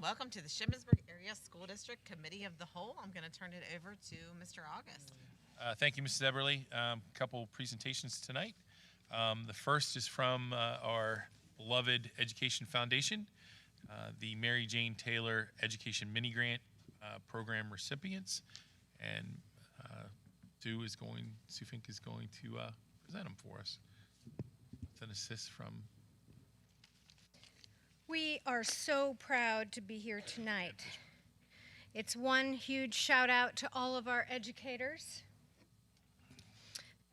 Welcome to the Shippensburg Area School District Committee of the Whole. I'm going to turn it over to Mr. August. Thank you, Mrs. Eberly. Couple presentations tonight. The first is from our beloved Education Foundation, the Mary Jane Taylor Education Mini Grant Program recipients, and Sue Fink is going to present them for us. It's an assist from. We are so proud to be here tonight. It's one huge shout out to all of our educators,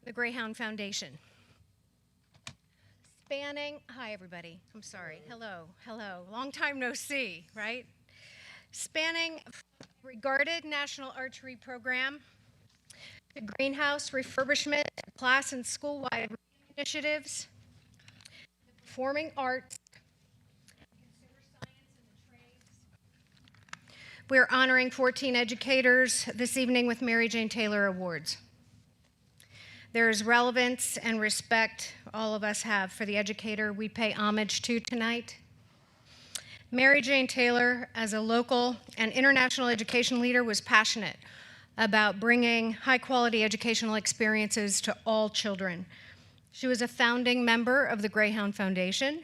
the Greyhound Foundation. Hi everybody, I'm sorry, hello, long time no see, right? Spanning regarded national archery program, the greenhouse refurbishment, class and school-wide initiatives, performing arts, we're honoring 14 educators this evening with Mary Jane Taylor Awards. There is relevance and respect all of us have for the educator we pay homage to tonight. Mary Jane Taylor, as a local and international education leader, was passionate about bringing high-quality educational experiences to all children. She was a founding member of the Greyhound Foundation,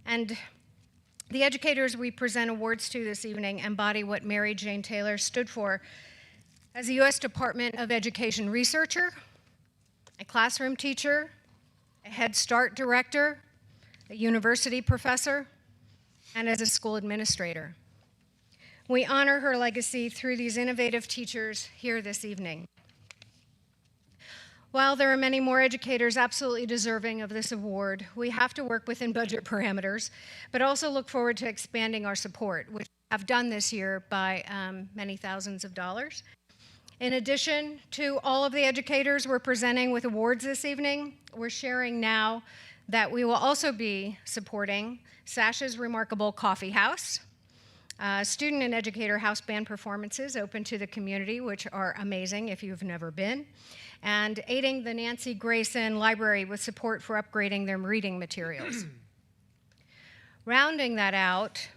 and the educators we present awards to this evening embody what Mary Jane Taylor stood for as a U.S. Department of Education researcher, a classroom teacher, a Head Start director, a university professor, and as a school administrator. We honor her legacy through these innovative teachers here this evening. While there are many more educators absolutely deserving of this award, we have to work within budget parameters, but also look forward to expanding our support, which we have done this year by many thousands of dollars. In addition to all of the educators we're presenting with awards this evening, we're sharing now that we will also be supporting Sasha's Remarkable Coffee House, student and educator house band performances open to the community, which are amazing if you've never been, and aiding the Nancy Grayson Library with support for upgrading their reading materials. Rounding that out,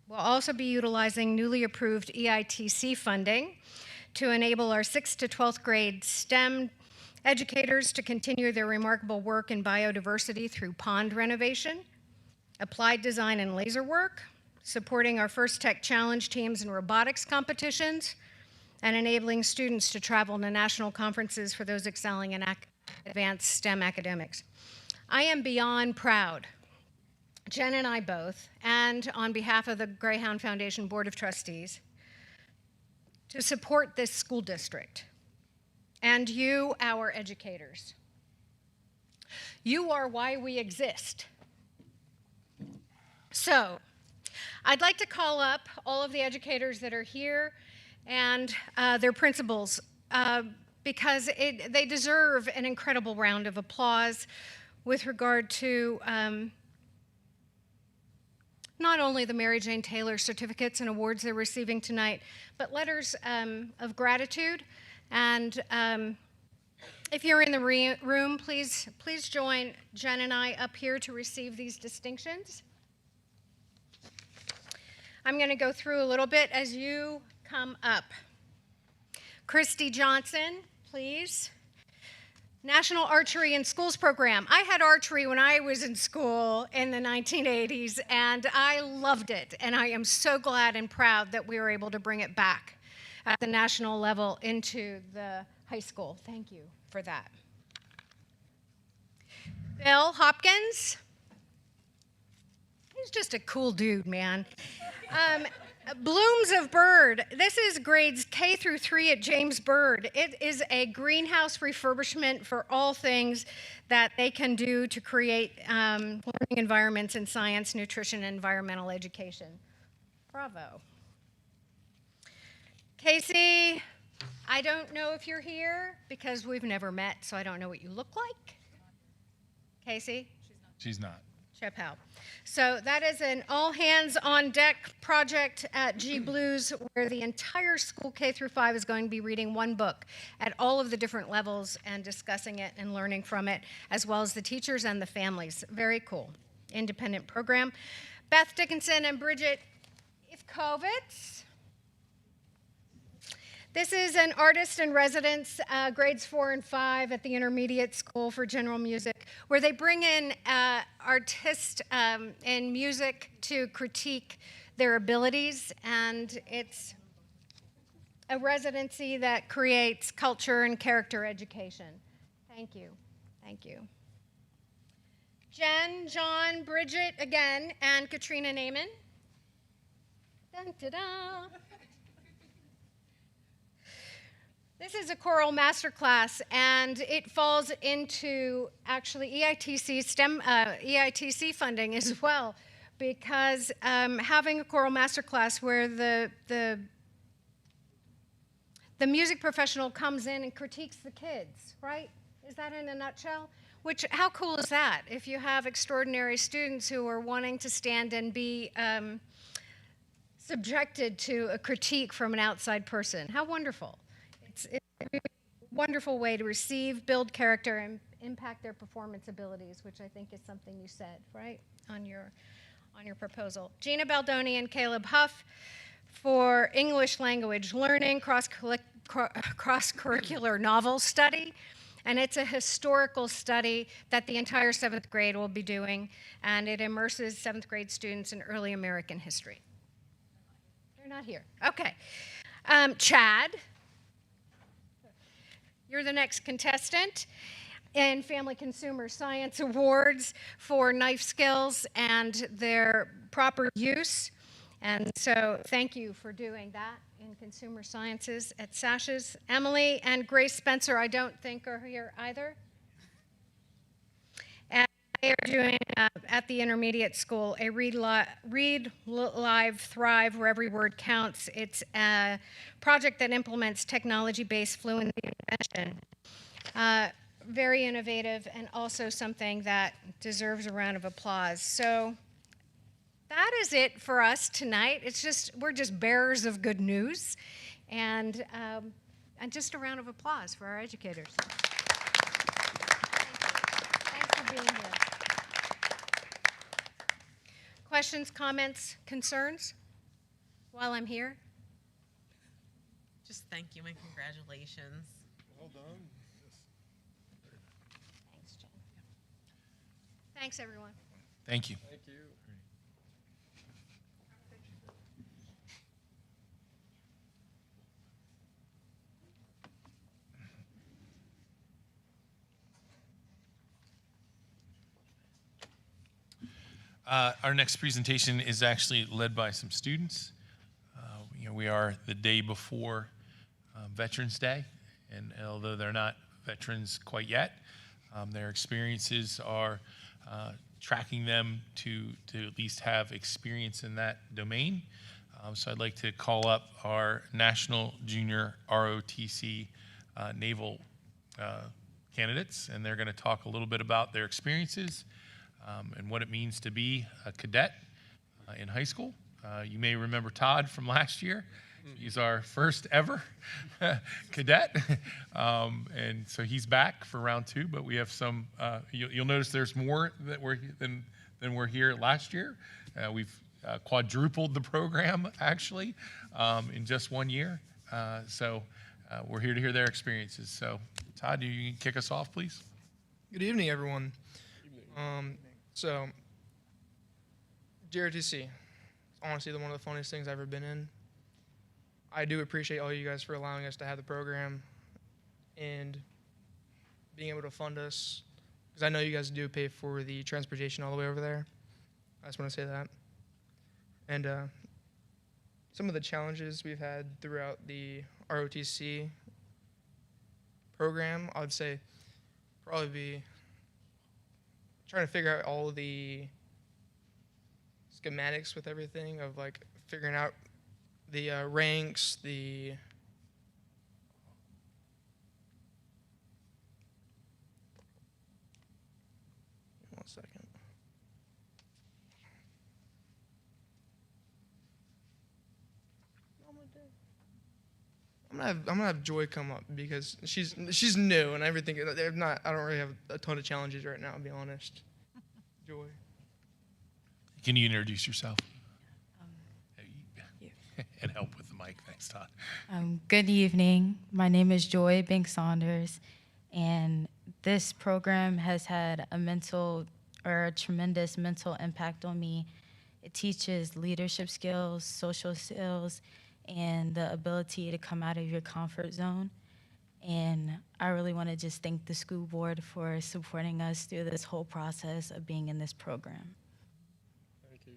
we'll also be utilizing newly approved EITC funding to enable our 6th to 12th grade STEM educators to continue their remarkable work in biodiversity through pond renovation, applied design and laser work, supporting our First Tech Challenge teams in robotics competitions, and enabling students to travel to national conferences for those excelling in advanced STEM academics. I am beyond proud, Jen and I both, and on behalf of the Greyhound Foundation Board of Trustees, to support this school district and you, our educators. You are why we exist. So, I'd like to call up all of the educators that are here and their principals because they deserve an incredible round of applause with regard to not only the Mary Jane Taylor certificates and awards they're receiving tonight, but letters of gratitude. And if you're in the room, please join Jen and I up here to receive these distinctions. I'm going to go through a little bit as you come up. Christy Johnson, please. National Archery in Schools Program. I had archery when I was in school in the 1980s, and I loved it. And I am so glad and proud that we were able to bring it back at the national level into the high school. Thank you for that. Bill Hopkins. He's just a cool dude, man. Blooms of Bird. This is grades K through 3 at James Bird. It is a greenhouse refurbishment for all things that they can do to create learning environments in science, nutrition, and environmental education. Bravo. Casey, I don't know if you're here because we've never met, so I don't know what you look like. Casey? She's not. Chappelle. So that is an all-hands-on-deck project at G Blues where the entire school K through 5 is going to be reading one book at all of the different levels and discussing it and learning from it, as well as the teachers and the families. Very cool. Independent program. Beth Dickinson and Bridget Kovitz. This is an artist in residence, grades 4 and 5 at the Intermediate School for General Music, where they bring in artists in music to critique their abilities, and it's a residency that creates culture and character education. Thank you. Thank you. Jen, John, Bridget again, and Katrina Naiman. Dun, da, da. This is a choral masterclass, and it falls into actually EITC funding as well, because having a choral masterclass where the music professional comes in and critiques the kids, right? Is that in a nutshell? Which, how cool is that? If you have extraordinary students who are wanting to stand and be subjected to a critique from an outside person, how wonderful. It's a wonderful way to receive, build character, and impact their performance abilities, which I think is something you said, right, on your proposal. Gina Baldoni and Caleb Huff for English language learning, cross-curricular novel study. And it's a historical study that the entire 7th grade will be doing, and it immerses 7th grade students in early American history. They're not here. Okay. Chad, you're the next contestant in Family Consumer Science Awards for knife skills and their proper use. And so thank you for doing that in consumer sciences at Sashes. Emily and Grace Spencer, I don't think are here either. And they are doing at the intermediate school a Read Live, Thrive, where every word counts. It's a project that implements technology-based fluency intervention. Very innovative and also something that deserves a round of applause. So that is it for us tonight. We're just bearers of good news, and just a round of applause for our educators. Thanks for being here. Questions, comments, concerns while I'm here? Just thank you and congratulations. Well done. Thanks, Jen. Thanks, everyone. Thank you. Thank you. Our next presentation is actually led by some students. We are the day before Veterans Day, and although they're not veterans quite yet, their experiences are tracking them to at least have experience in that domain. So I'd like to call up our National Junior ROTC Naval candidates, and they're going to talk a little bit about their experiences and what it means to be a cadet in high school. You may remember Todd from last year. He's our first ever cadet, and so he's back for round 2. But we have some. You'll notice there's more than were here last year. We've quadrupled the program actually in just 1 year. So we're here to hear their experiences. So Todd, you can kick us off, please. Good evening, everyone. So, JRTC, it's honestly one of the funniest things I've ever been in. I do appreciate all you guys for allowing us to have the program and being able to fund us, because I know you guys do pay for the transportation all the way over there. I just want to say that. And some of the challenges we've had throughout the ROTC program, I would say probably be trying to figure out all the schematics with everything, of like figuring out the ranks, the one second. I'm gonna have Joy come up because she's new and everything. I don't really have a ton of challenges right now, to be honest. Joy. Can you introduce yourself? Yeah. mic. Thanks, Todd. Good evening. My name is Joy Banks Saunders, and this program has had a tremendous mental impact on me. It teaches leadership skills, social skills, and the ability to come out of your comfort zone. And I really want to just thank the school board for supporting us through this whole process of being in this program. Thank you.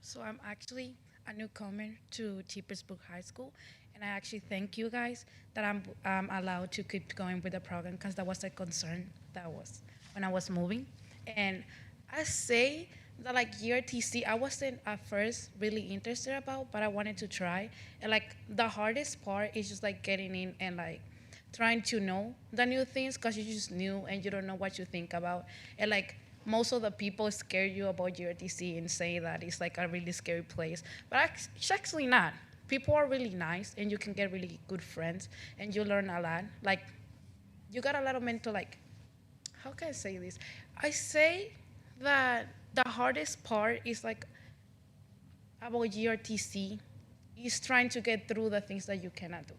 So I'm actually a newcomer to Shippensburg High School, and I actually thank you guys that I'm allowed to keep going with the program, because that was a concern that was when I was moving. And I say that like URTC, I wasn't at first really interested about, but I wanted to try. And like the hardest part is just like getting in and like trying to know the new things, because you're just new and you don't know what you think about. And like most of the people scare you about URTC and say that it's like a really scary place, but it's actually not. People are really nice, and you can get really good friends, and you learn a lot. Like you got a lot of mental, like, how can I say this? I say that the hardest part is like about URTC is trying to get through the things that you cannot do.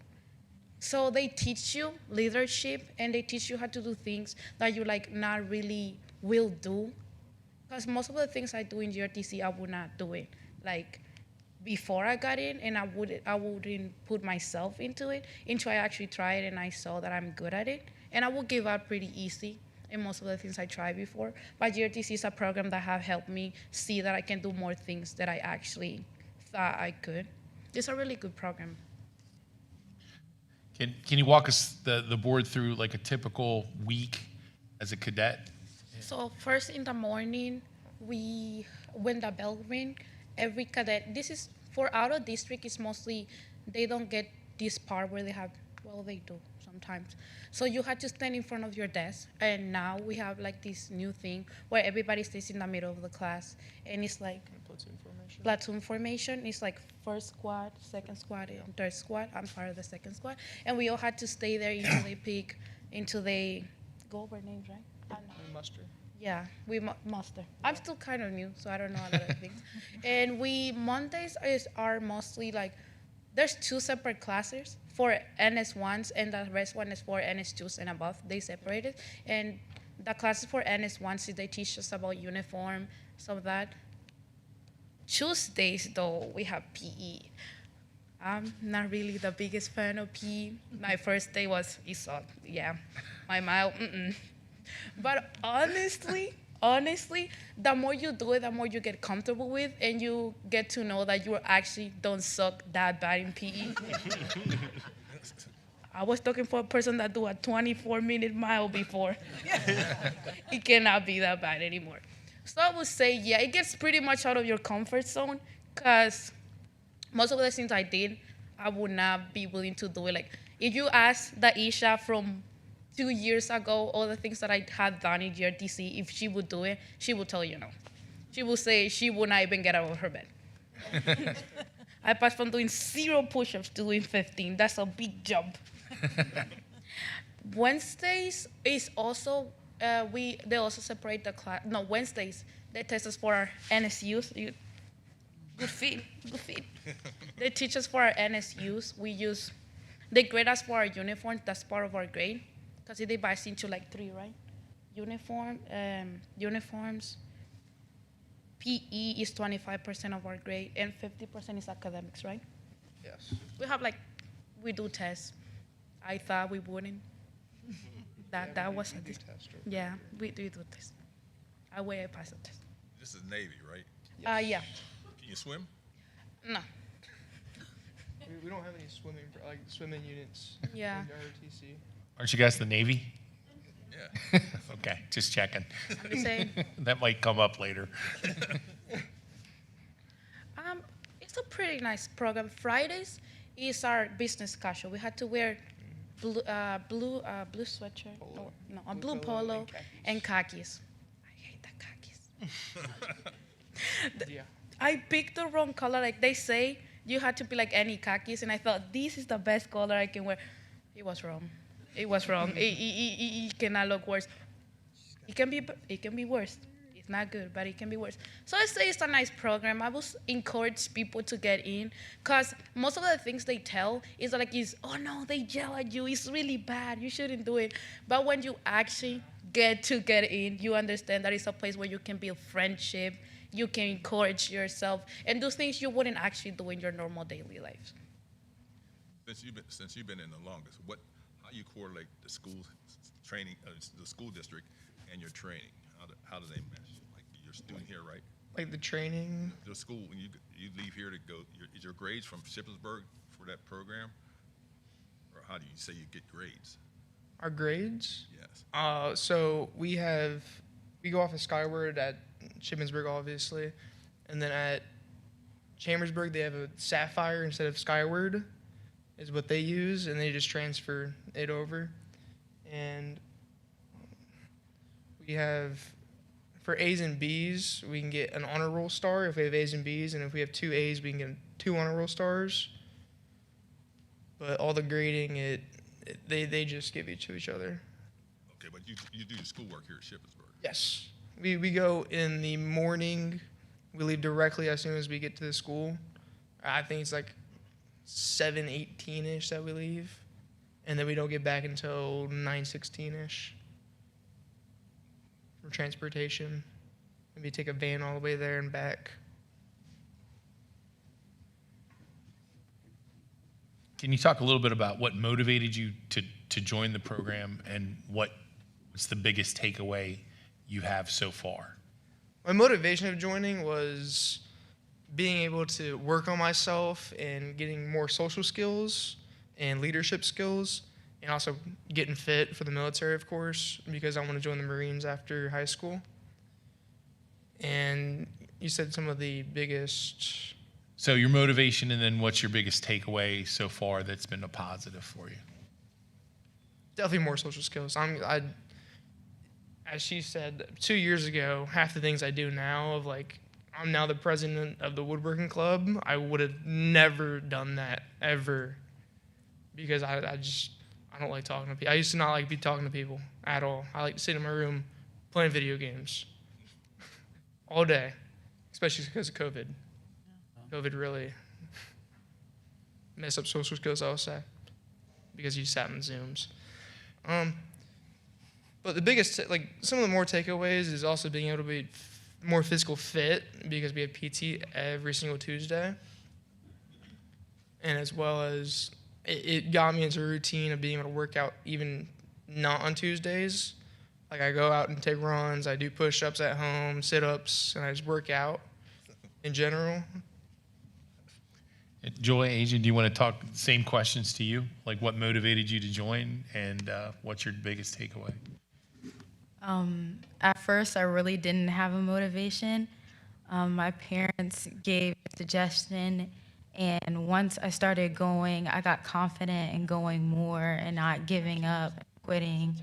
So they teach you leadership, and they teach you how to do things that you like not really will do. Because most of the things I do in URTC, I would not do it like before I got in, and I wouldn't put myself into it until I actually try it and I saw that I'm good at it. And I will give up pretty easy in most of the things I tried before. But URTC is a program that have helped me see that I can do more things that I actually thought I could. It's a really good program. Can you walk us, the board, through like a typical week as a cadet? So first in the morning, when the bell ring, every cadet, this is for out of district, it's mostly, they don't get this part where they have, well, they do sometimes. So you had to stand in front of your desk, and now we have like this new thing where everybody stays in the middle of the class, and it's like Platoon formation. platoon formation. It's like first squad, second squad, and third squad. I'm part of the second squad, and we all had to stay there until they go over names, right? I don't know. Muster. Yeah, we muster. I'm still kind of new, so I don't know a lot of things. And Mondays are mostly like, there's 2 separate classes for NS1s, and the rest one is for NS2s and above. They separated. And the classes for NS1s, they teach us about uniform, some of that. Tuesdays, though, we have PE. I'm not really the biggest fan of PE. My first day was, yeah, my mile, But honestly, the more you do it, the more you get comfortable with, and you get to know that you actually don't suck that bad in PE. I was talking for a person that do a 24-minute mile before. It cannot be that bad anymore. So I would say, yeah, it gets pretty much out of your comfort zone, because most of the things I did, I would not be willing to do it. Like, if you ask the Isha from 2 years ago, all the things that I had done in GRTC, if she would do it, she would tell you no. She would say she would not even get out of her bed. I passed from doing 0 push-ups to doing 15. That's a big jump. Wednesdays is also, they also separate the class. No, Wednesdays, they test us for our NSUs. Good feed. They teach us for our NSUs. They grade us for our uniforms. That's part of our grade. Because they divide into like 3, right? Uniforms. PE is 25% of our grade, and 50% is academics, right? Yes. We do tests. I thought we wouldn't. That was a test. Yeah, we do tests. I passed the test. This is Navy, right? Yeah. Can you swim? No. We don't have any swimming units Yeah. in ROTC. Aren't you guys the Navy? Yeah. Okay, just checking. I'm just saying. That might come up later. It's a pretty nice program. Fridays is our business casual. We had to wear blue sweatshirt. Polo. A blue polo and khakis. I hate the khakis. Yeah. I picked the wrong color. Like they say, you had to be like any khakis, and I thought this is the best color I can wear. It was wrong. It cannot look worse. It can be worse. It's not good, but it can be worse. So I say it's a nice program. I will encourage people to get in, because most of the things they tell is like, oh no, they yell at you. It's really bad. You shouldn't do it. But when you actually get in, you understand that it's a place where you can build friendship, you can encourage yourself, and do things you wouldn't actually do in your normal daily life. Since you've been in the longest, how you correlate the school training, the school district, and your training? How do they mesh? Like you're a student here, right? Like the training. The school when you leave here to go. Is your grades from Shippensburg for that program, or how do you say you get grades? Our grades? Yes. So we go off of Skyward at Shippensburg, obviously, and then at Chambersburg they have a Sapphire instead of Skyward, is what they use, and they just transfer it over. And we have, for A's and B's, we can get an honor roll star if we have A's and B's, and if we have 2 A's, we can get 2 honor roll stars. But all the grading, they just give it to each other. Okay, but you do your schoolwork here at Shippensburg. Yes. We go in the morning. We leave directly as soon as we get to the school. I think it's like 7:18-ish that we leave. And then we don't get back until 9:16-ish for transportation. Maybe take a van all the way there and back. Can you talk a little bit about what motivated you to join the program, and what's the biggest takeaway you have so far? My motivation of joining was being able to work on myself and getting more social skills and leadership skills, and also getting fit for the military, of course, because I want to join the Marines after high school. And you said some of the biggest... So your motivation, and then what's your biggest takeaway so far that's been a positive for you? Definitely more social skills. As she said, 2 years ago, half the things I do now, of like, I'm now the president of the woodworking club, I would have never done that, ever. Because I don't like talking to people. I used to not like talking to people at all. I like to sit in my room playing video games all day, especially because of COVID. COVID really messed up social skills, I would say, because you sat in Zooms. But the biggest, some of the more takeaways is also being able to be more physical fit, because we have PT every single Tuesday. And as well as it got me into a routine of being able to work out even not on Tuesdays. Like I go out and take runs, I do push-ups at home, sit-ups, and I just work out in general. Joy, Asian, do you want to talk same questions to you? Like what motivated you to join, and what's your biggest takeaway? At first, I really didn't have a motivation. My parents gave a suggestion, and once I started going, I got confident in going more and not giving up, quitting.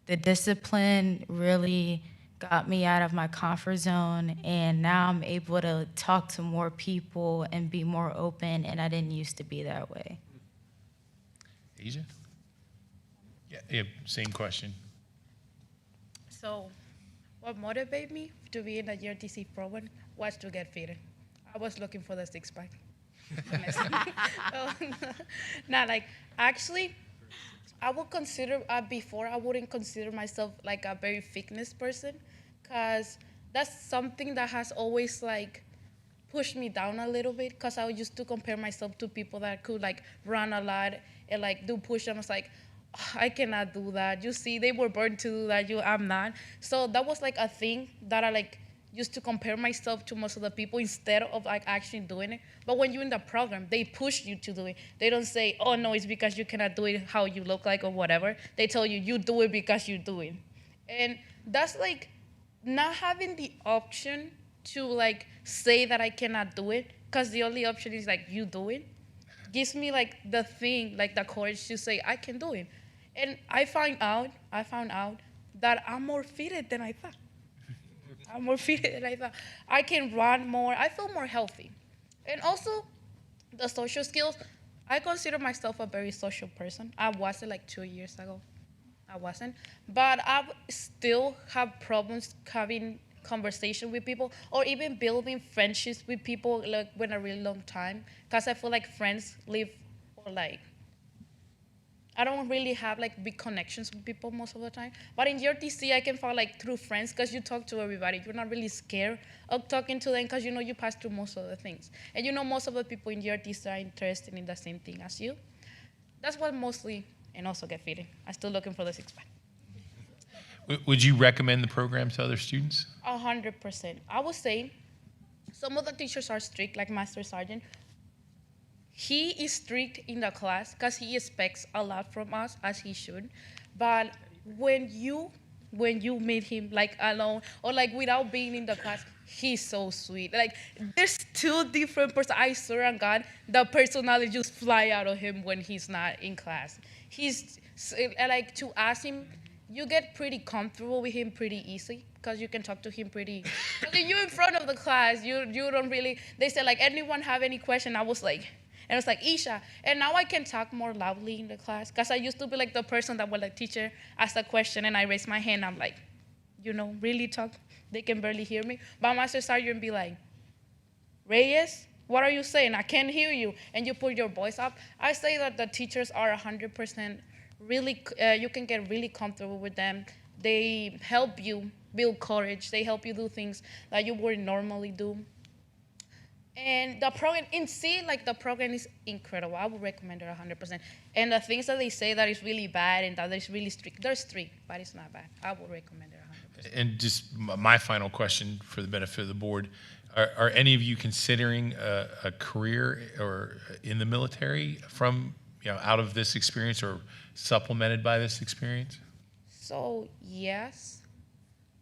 The discipline really got me out of my comfort zone, and now I'm able to talk to more people and be more open, and I didn't used to be that way. Asia? Yeah, same question. So what motivated me to be in the URTC program was to get fit. I was looking for the six-pack. Actually, I would consider, before I wouldn't consider myself like a very fitness person, because that's something that has always pushed me down a little bit, because I used to compare myself to people that could run a lot and do push-ups. I cannot do that. You see, they were born to do that. I'm not. So that was a thing that I used to compare myself to most of the people instead of actually doing it. But when you're in the program, they push you to do it. They don't say, oh no, it's because you cannot do it how you look like or whatever. They tell you, you do it because you do it. And that's not having the option to say that I cannot do it, because the only option is you do it, gives me the thing, the courage to say I can do it. And I found out that I'm more fitted than I thought. I'm more fitted than I thought. I can run more. I feel more healthy. And also, the social skills, I consider myself a very social person. I wasn't 2 years ago. I wasn't. But I still have problems having conversation with people or even building friendships with people like in a really long time. Because I feel like friends live or like I don't really have like big connections with people most of the time. But in URTC, I can find like through friends because you talk to everybody. You're not really scared of talking to them because you know you pass through most of the things. And you know most of the people in URTC are interested in the same thing as you. That's what mostly, and also get fitting. I'm still looking for the six-pack. Would you recommend the program to other students? 100%. I would say some of the teachers are strict, like Master Sergeant. He is strict in the class because he expects a lot from us, as he should. But when you meet him like alone or like without being in the class, he's so sweet. Like there's two different persons. I swear on God, the personality just fly out of him when he's not in class. He's like to ask him, you get pretty comfortable with him pretty easy because you can talk to him pretty. Because you're in front of the class, you don't really. They said like anyone have any question? I was like. And it's like, Isha. And now I can talk more loudly in the class. Because I used to be like the person that when the teacher asked a question and I raise my hand, I'm like, really talk. They can barely hear me. But Master Sergeant be like, Reyes, what are you saying? I can't hear you. And you put your voice up. I say that the teachers are 100% really, you can get really comfortable with them. They help you build courage. They help you do things that you wouldn't normally do. And the program in C, like the program is incredible. I would recommend it 100%. And the things that they say that is really bad and that is really strict, they're strict, but it's not bad. I would recommend it 100%. And just my final question for the benefit of the board, are any of you considering a career or in the military from, out of this experience or supplemented by this experience? So, yes.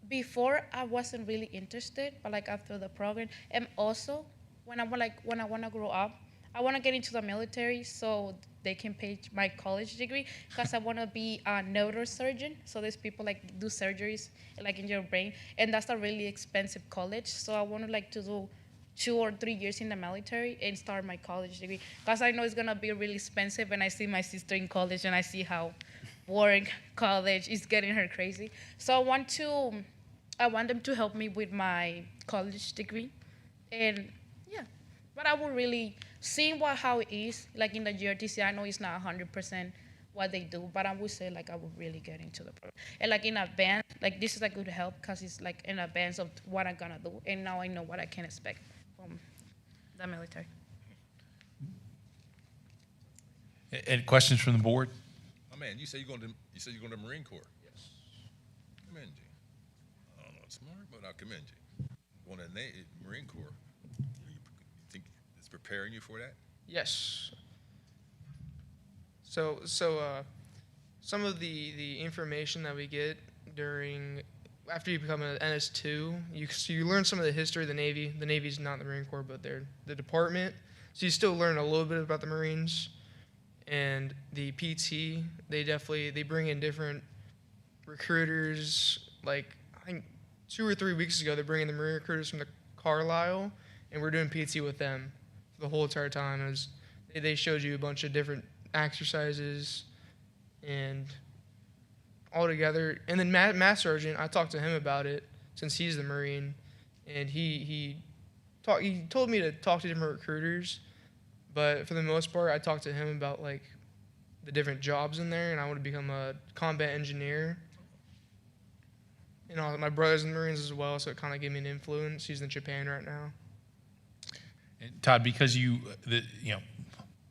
Before, I wasn't really interested, but like after the program, and also, when I want to grow up, I want to get into the military so they can pay my college degree because I want to be a neurosurgeon. So there's people like do surgeries like in your brain, and that's a really expensive college. So I want to like to do 2 or 3 years in the military and start my college degree because I know it's gonna be really expensive. And I see my sister in college, and I see how work college is getting her crazy. So I want them to help me with my college degree, and yeah. But I would really see how it is, like in the GRTC. I know it's not 100% what they do, but I would say like I would really get into the program. And like in advance, like this is a good help because it's like in advance of what I'm gonna do, and now I know what I can expect from the military. Any questions from the board? Oh man, you said you're going to the Marine Corps. Yes. Commend you. I don't know, it's smart, but I commend you. Going to the Marine Corps. You think it's preparing you for that? Yes. So some of the information that we get after you become an NS2, you learn some of the history of the Navy. The Navy's not the Marine Corps, but they're the department. So you still learn a little bit about the Marines. And the PT, they bring in different recruiters. Like I think 2 or 3 weeks ago, they're bringing the Marine recruiters from the Carlisle, and we're doing PT with them for the whole entire time. They showed you a bunch of different exercises and all together. And then Master Sergeant, I talked to him about it since he's the Marine, and he told me to talk to different recruiters. But for the most part, I talked to him about like the different jobs in there, and I want to become a combat engineer. My brother's in the Marines as well, so it kind of gave me an influence. He's in Japan right now. And Todd, because you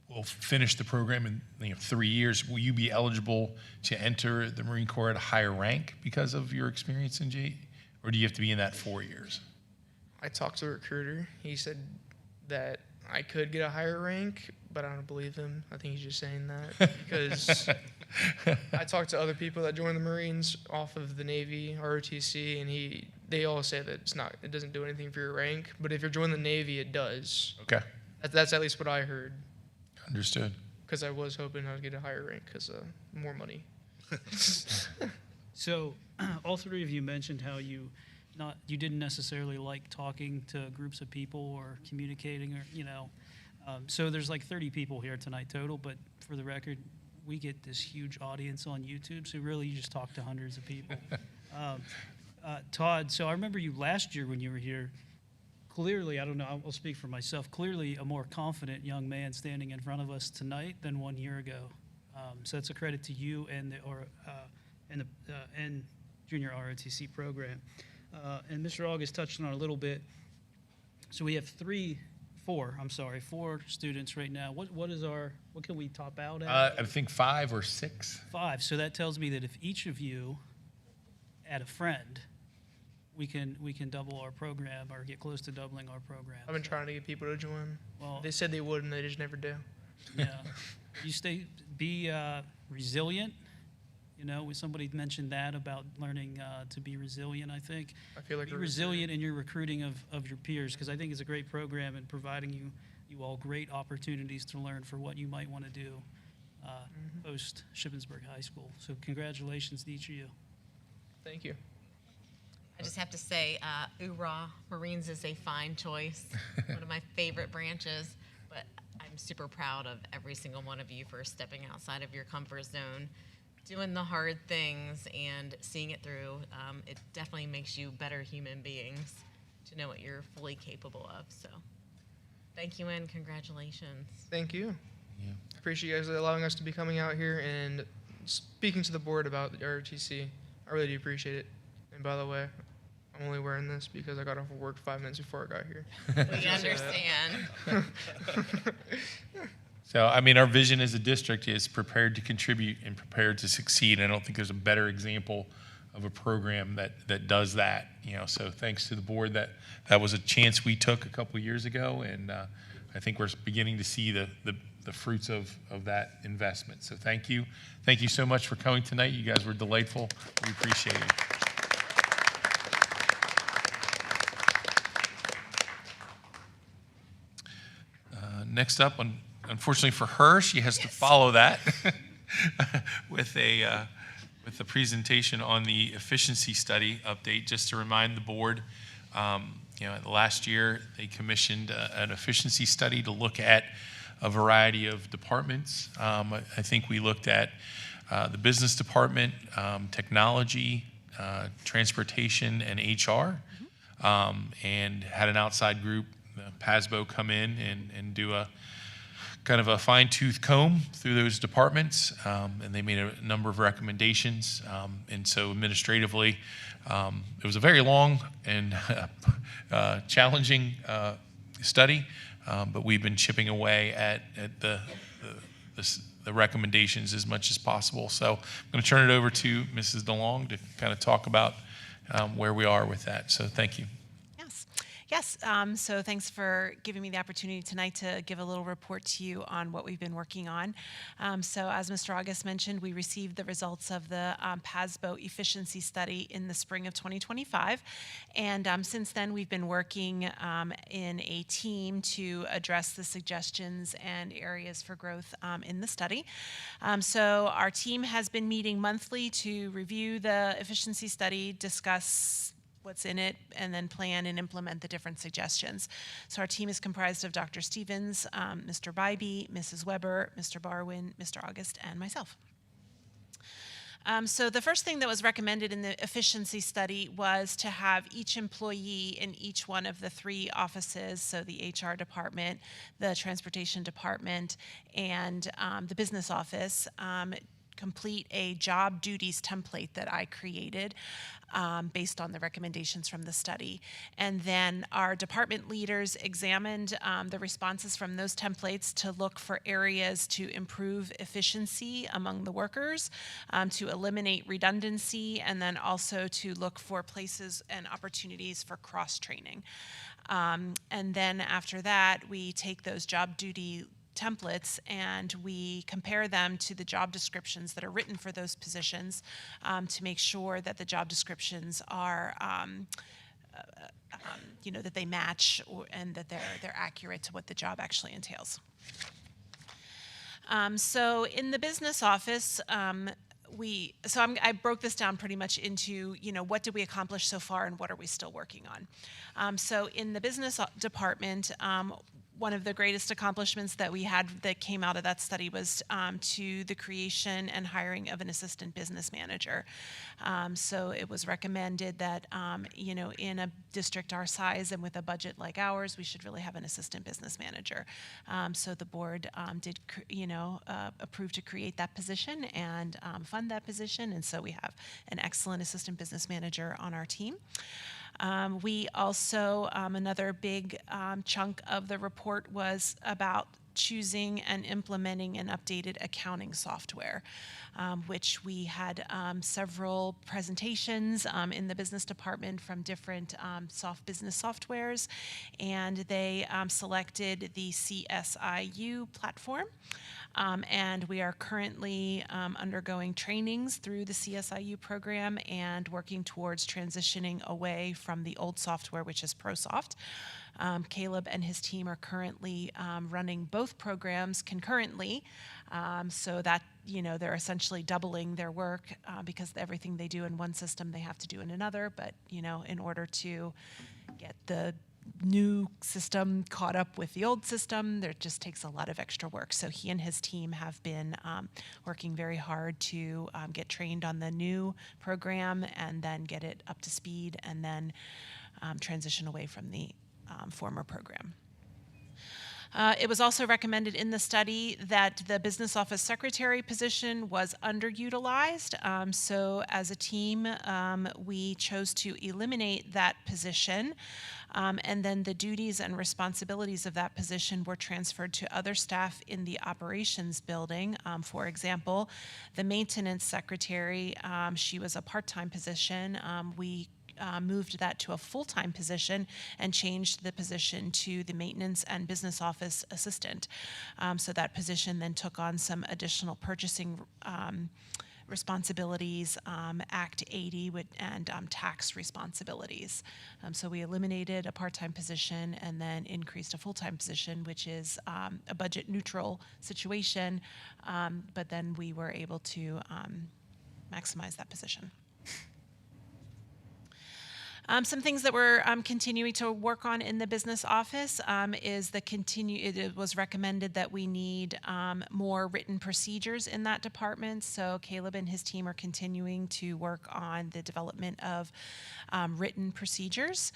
will finish the program in 3 years, will you be eligible to enter the Marine Corps at a higher rank because of your experience in J, or do you have to be in that 4 years? I talked to a recruiter. He said that I could get a higher rank, but I don't believe him. I think he's just saying that because I talked to other people that joined the Marines off of the Navy, ROTC, and they all say that it doesn't do anything for your rank. But if you're joining the Navy, it does. Okay. That's at least what I heard. Understood. Because I was hoping I would get a higher rank because more money. So, all three of you mentioned how you didn't necessarily like talking to groups of people or communicating, or so there's like 30 people here tonight total. But for the record, we get this huge audience on YouTube, so really you just talk to hundreds of people. Todd, so I remember you last year when you were here. Clearly, I don't know, I'll speak for myself, clearly a more confident young man standing in front of us tonight than 1 year ago. So that's a credit to you and and junior ROTC program. And Mr. August touched on it a little bit. So we have four students right now. What can we top out at? I think 5 or 6. 5. So that tells me that if each of you add a friend, we can double our program or get close to doubling our program. I've been trying to get people to join. Well, They said they would, and they just never do. yeah, be resilient. You know, somebody mentioned that about learning to be resilient, I think. I feel like Be we're resilient in your recruiting of your peers, because I think it's a great program and providing you all great opportunities to learn for what you might want to do post Shippensburg High School. So congratulations to each of you. Thank you. I just have to say, URA Marines is a fine choice, one of my favorite branches, but I'm super proud of every single one of you for stepping outside of your comfort zone, doing the hard things and seeing it through. It definitely makes you better human beings to know what you're fully capable of. So thank you and congratulations. Thank you. Yeah. Appreciate you guys allowing us to be coming out here and speaking to the board about the ROTC. I really do appreciate it. And by the way, I'm only wearing this because I got off of work 5 minutes before I got here. We understand. So, I mean, our vision as a district is prepared to contribute and prepared to succeed. I don't think there's a better example of a program that does that. You know, so thanks to the board that was a chance we took a couple years ago, and I think we're beginning to see the fruits of that investment. So thank you so much for coming tonight. You guys were delightful. We appreciate it. Next up, unfortunately for her, she has to follow that with a presentation on the efficiency study update. Just to remind the board, last year they commissioned an efficiency study to look at a variety of departments. I think we looked at the business department, technology, transportation, and HR, and had an outside group, PASBO, come in and do a kind of a fine-tooth comb through those departments, and they made a number of recommendations. And so administratively, it was a very long and challenging study, but we've been chipping away at the recommendations as much as possible. So I'm going to turn it over to Mrs. DeLong to kind of talk about where we are with that. So thank you. Yes, so thanks for giving me the opportunity tonight to give a little report to you on what we've been working on. So as Mr. August mentioned, we received the results of the PASBO efficiency study in the spring of 2025. And since then, we've been working in a team to address the suggestions and areas for growth in the study. So our team has been meeting monthly to review the efficiency study, discuss what's in it, and then plan and implement the different suggestions. So our team is comprised of Dr. Stevens, Mr. Bybee, Mrs. Weber, Mr. Barwin, Mr. August, and myself. So the first thing that was recommended in the efficiency study was to have each employee in each one of the 3 offices, so the HR department, the transportation department, and the business office, complete a job duties template that I created based on the recommendations from the study. And then our department leaders examined the responses from those templates to look for areas to improve efficiency among the workers, to eliminate redundancy, and then also to look for places and opportunities for cross-training. And then after that, we take those job duty templates and we compare them to the job descriptions that are written for those positions to make sure that the job descriptions are, that they match and that they're accurate to what the job actually entails. So in the business office, I broke this down pretty much into, what did we accomplish so far and what are we still working on. So in the business department, one of the greatest accomplishments that we had that came out of that study was to the creation and hiring of an assistant business manager. So it was recommended that, in a district our size and with a budget like ours, we should really have an assistant business manager. So the board did, approve to create that position and fund that position. And so we have an excellent assistant business manager on our team. We also, another big chunk of the report was about choosing and implementing an updated accounting software, which we had several presentations in the business department from different business softwares, and they selected the CSIU platform. And we are currently undergoing trainings through the CSIU program and working towards transitioning away from the old software, which is ProSoft. Caleb and his team are currently running both programs concurrently, so that they're essentially doubling their work because everything they do in one system they have to do in another. But in order to get the new system caught up with the old system, there just takes a lot of extra work. So he and his team have been working very hard to get trained on the new program and then get it up to speed and then transition away from the former program. It was also recommended in the study that the business office secretary position was underutilized. So as a team, we chose to eliminate that position. And then the duties and responsibilities of that position were transferred to other staff in the operations building. For example, the maintenance secretary, she was a part-time position. We moved that to a full-time position and changed the position to the maintenance and business office assistant. So that position then took on some additional purchasing responsibilities, Act 80 and tax responsibilities. So we eliminated a part-time position and then increased a full-time position, which is a budget neutral situation, but then we were able to maximize that position. Some things that we're continuing to work on in the business office is it was recommended that we need more written procedures in that department. So Caleb and his team are continuing to work on the development of written procedures.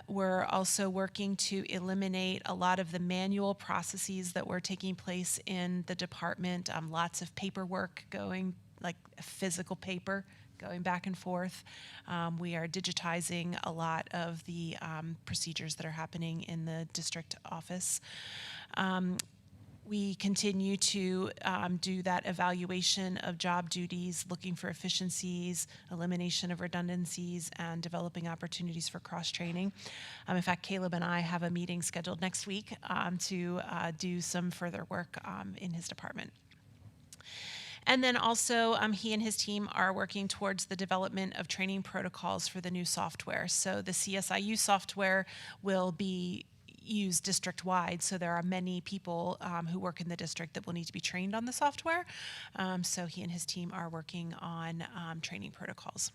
We're also working to eliminate a lot of the manual processes that were taking place in the department. Lots of paperwork like physical paper going back and forth. We are digitizing a lot of the procedures that are happening in the district office. We continue to do that evaluation of job duties, looking for efficiencies, elimination of redundancies, and developing opportunities for cross-training. In fact, Caleb and I have a meeting scheduled next week to do some further work in his department. And then also, he and his team are working towards the development of training protocols for the new software. So the CSIU software will be used district-wide, so there are many people who work in the district that will need to be trained on the software. So he and his team are working on training protocols.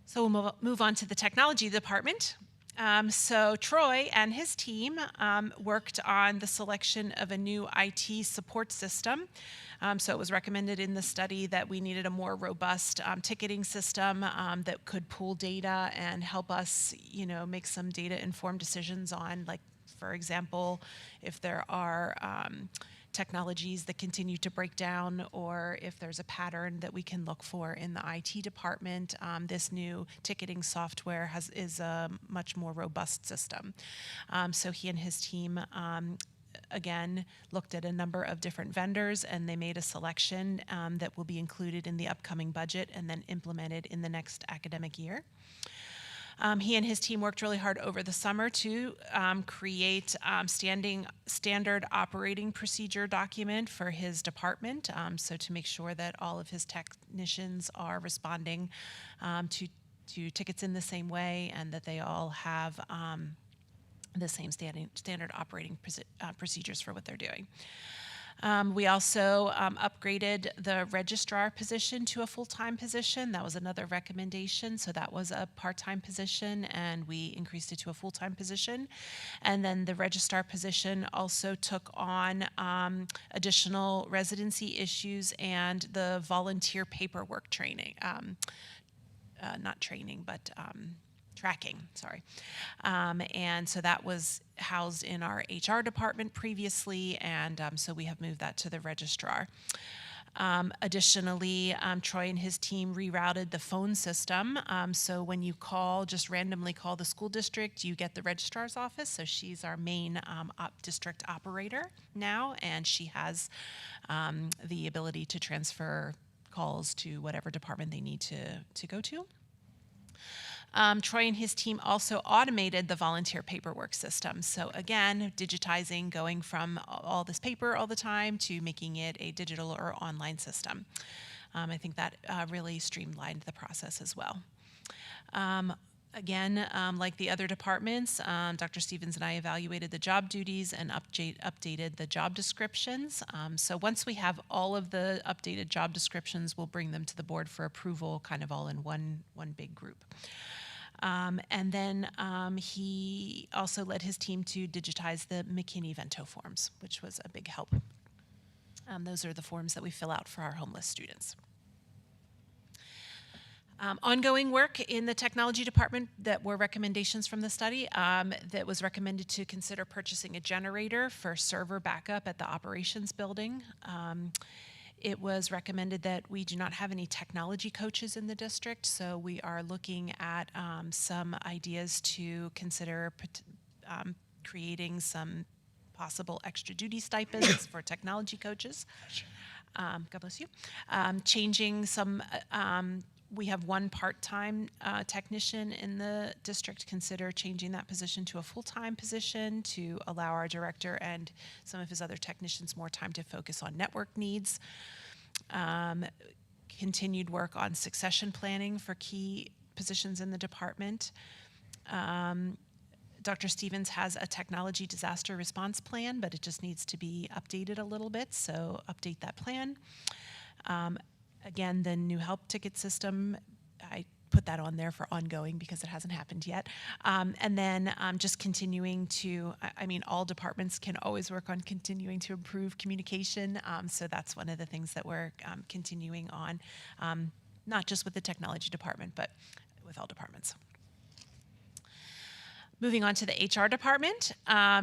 So we'll move on to the technology department. So Troy and his team worked on the selection of a new IT support system. So it was recommended in the study that we needed a more robust ticketing system that could pool data and help us, make some data-informed decisions on, like, for example, if there are technologies that continue to break down, or if there's a pattern that we can look for in the IT department. This new ticketing software is a much more robust system. So he and his team again looked at a number of different vendors, and they made a selection that will be included in the upcoming budget and then implemented in the next academic year. He and his team worked really hard over the summer to create standard operating procedure document for his department, so to make sure that all of his technicians are responding to tickets in the same way, and that they all have the same standard operating procedures for what they're doing. We also upgraded the registrar position to a full-time position. That was another recommendation. So that was a part-time position, and we increased it to a full-time position. And then the registrar position also took on additional residency issues and the volunteer paperwork training. Not training, but tracking, sorry. And so that was housed in our HR department previously, and so we have moved that to the registrar. Additionally, Troy and his team rerouted the phone system. So when you call, just randomly call the school district, you get the registrar's office. So she's our main district operator now, and she has the ability to transfer calls to whatever department they need to go to. Troy and his team also automated the volunteer paperwork system. So again, digitizing, going from all this paper all the time to making it a digital or online system. I think that really streamlined the process as well. Again, like the other departments, Dr. Stevens and I evaluated the job duties and updated the job descriptions. So once we have all of the updated job descriptions, we'll bring them to the board for approval, kind of all in one big group. And then he also led his team to digitize the McKinney-Vento forms, which was a big help. Those are the forms that we fill out for our homeless students. Ongoing work in the technology department that were recommendations from the study that was recommended to consider purchasing a generator for server backup at the operations building. It was recommended that we do not have any technology coaches in the district, so we are looking at some ideas to consider creating some possible extra duty stipends for technology coaches. God bless you. Changing some, we have one part-time technician in the district. Consider changing that position to a full-time position to allow our director and some of his other technicians more time to focus on network needs. Continued work on succession planning for key positions in the department. Dr. Stevens has a technology disaster response plan, but it just needs to be updated a little bit, so update that plan. Again, the new help ticket system, I put that on there for ongoing because it hasn't happened yet. And then just continuing to, I mean, all departments can always work on continuing to improve communication. So that's one of the things that we're continuing on, not just with the technology department, but with all departments. Moving on to the HR department.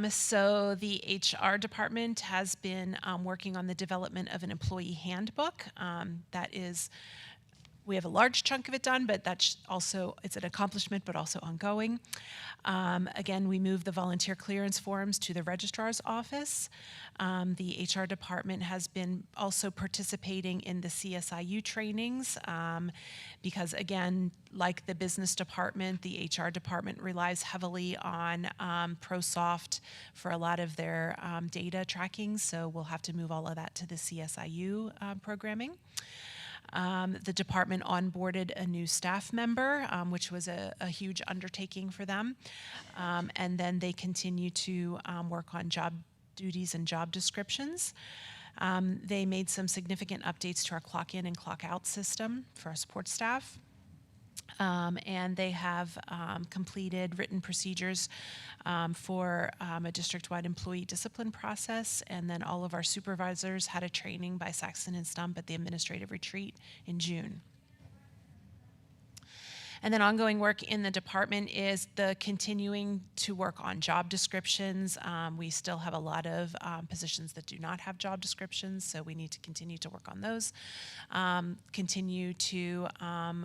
So the HR department has been working on the development of an employee handbook. That is, we have a large chunk of it done, but that's also, it's an accomplishment, but also ongoing. Again, we moved the volunteer clearance forms to the registrar's office. The HR department has been also participating in the CSIU trainings because, again, like the business department, the HR department relies heavily on ProSoft for a lot of their data tracking, so we'll have to move all of that to the CSIU programming. The department onboarded a new staff member, which was a huge undertaking for them. And then they continue to work on job duties and job descriptions. They made some significant updates to our clock in and clock out system for our support staff. And they have completed written procedures for a district-wide employee discipline process, and then all of our supervisors had a training by Saxon and Stump at the administrative retreat in June. And then ongoing work in the department is the continuing to work on job descriptions. We still have a lot of positions that do not have job descriptions, so we need to continue to work on those. Continue to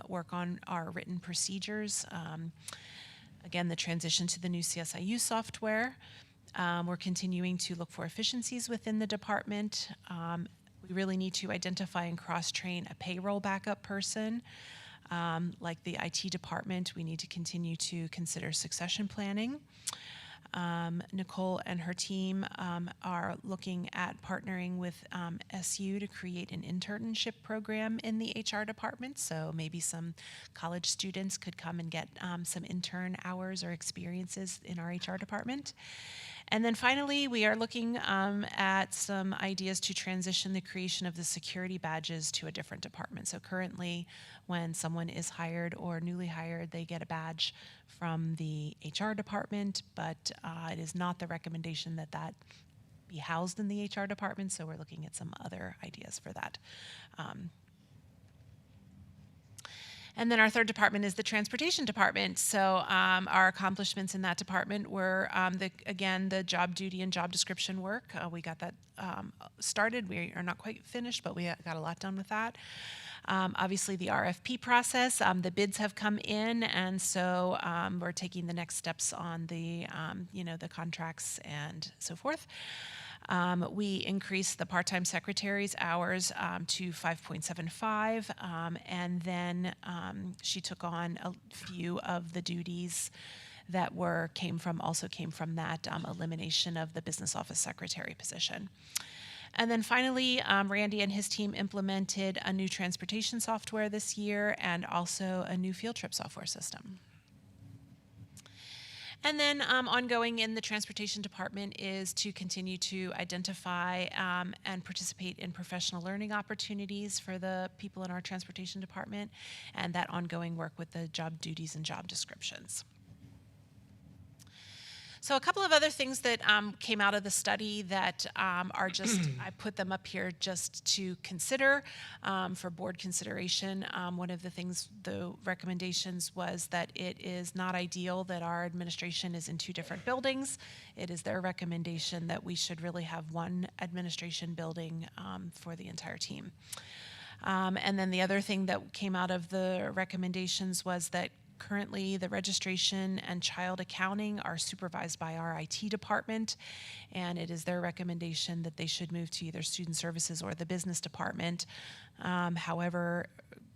work on our written procedures. Again, the transition to the new CSIU software. We're continuing to look for efficiencies within the department. We really need to identify and cross-train a payroll backup person. Like the IT department, we need to continue to consider succession planning. Nicole and her team are looking at partnering with SU to create an internship program in the HR department. So maybe some college students could come and get some intern hours or experiences in our HR department. And then finally, we are looking at some ideas to transition the creation of the security badges to a different department. So currently, when someone is hired or newly hired, they get a badge from the HR department, but it is not the recommendation that that be housed in the HR department, so we're looking at some other ideas for that. And then our third department is the transportation department. So our accomplishments in that department were, the job duty and job description work. We got that started. We are not quite finished, but we got a lot done with that. Obviously, the RFP process, the bids have come in, and so we're taking the next steps on the, the contracts and so forth. We increased the part-time secretary's hours to 5.75, and then she took on a few of the duties that came from that elimination of the business office secretary position. And then finally, Randy and his team implemented a new transportation software this year and also a new field trip software system. And then ongoing in the transportation department is to continue to identify and participate in professional learning opportunities for the people in our transportation department, and that ongoing work with the job duties and job descriptions. So a couple of other things that came out of the study that are just, I put them up here just to consider for board consideration. One of the recommendations was that it is not ideal that our administration is in two different buildings. It is their recommendation that we should really have one administration building for the entire team. And then the other thing that came out of the recommendations was that currently, the registration and child accounting are supervised by our IT department, and it is their recommendation that they should move to either student services or the business department. However,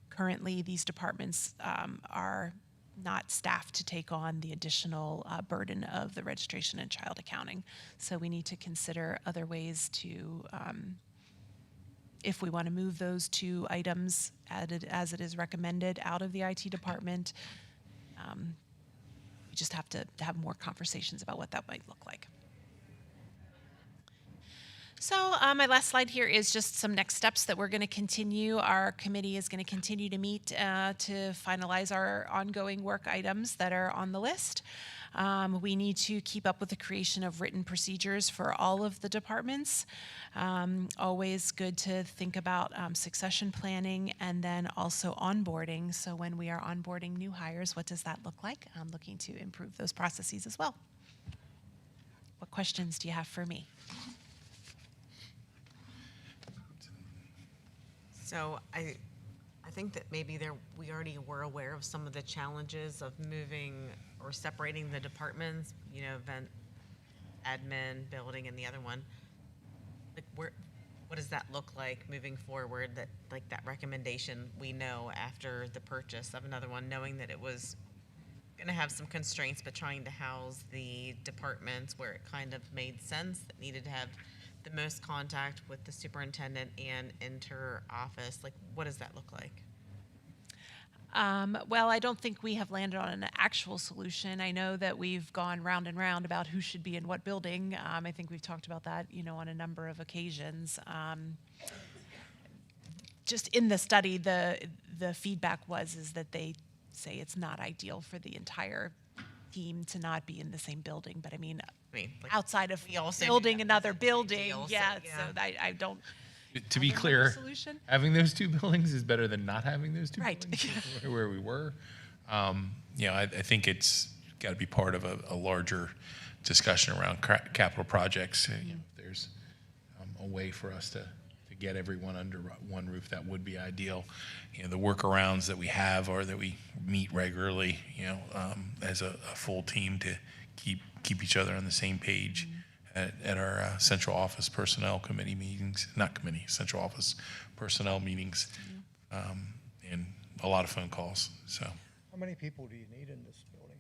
currently, these departments are not staffed to take on the additional burden of the registration and child accounting. So we need to consider other ways to if we want to move those two items as it is recommended out of the IT department. We just have to have more conversations about what that might look like. So my last slide here is just some next steps that we're going to continue. Our committee is going to continue to meet to finalize our ongoing work items that are on the list. We need to keep up with the creation of written procedures for all of the departments. Always good to think about succession planning and then also onboarding. So when we are onboarding new hires, what does that look like? I'm looking to improve those processes as well. What questions do you have for me? So I think that maybe we already were aware of some of the challenges of moving or separating the departments, event, admin, building, and the other one. Like what does that look like moving forward? That recommendation we know after the purchase of another one, knowing that it was going to have some constraints, but trying to house the departments where it kind of made sense, that needed to have the most contact with the superintendent and inter-office. Like, what does that look like? Well, I don't think we have landed on an actual solution. I know that we've gone round and round about who should be in what building. I think we've talked about that, on a number of occasions. Just in the study, the feedback is that they say it's not ideal for the entire team to not be in the same building. But I mean like outside of building another building, so I don't. To be clear, having those two buildings is better than not having those two buildings where we were. I think it's got to be part of a larger discussion around capital projects. There's a way for us to get everyone under one roof. That would be ideal. The workarounds that we have are that we meet regularly, as a full team to keep each other on the same page. At our central office personnel committee meetings, central office personnel meetings, and a lot of phone calls. So, how many people do you need in this building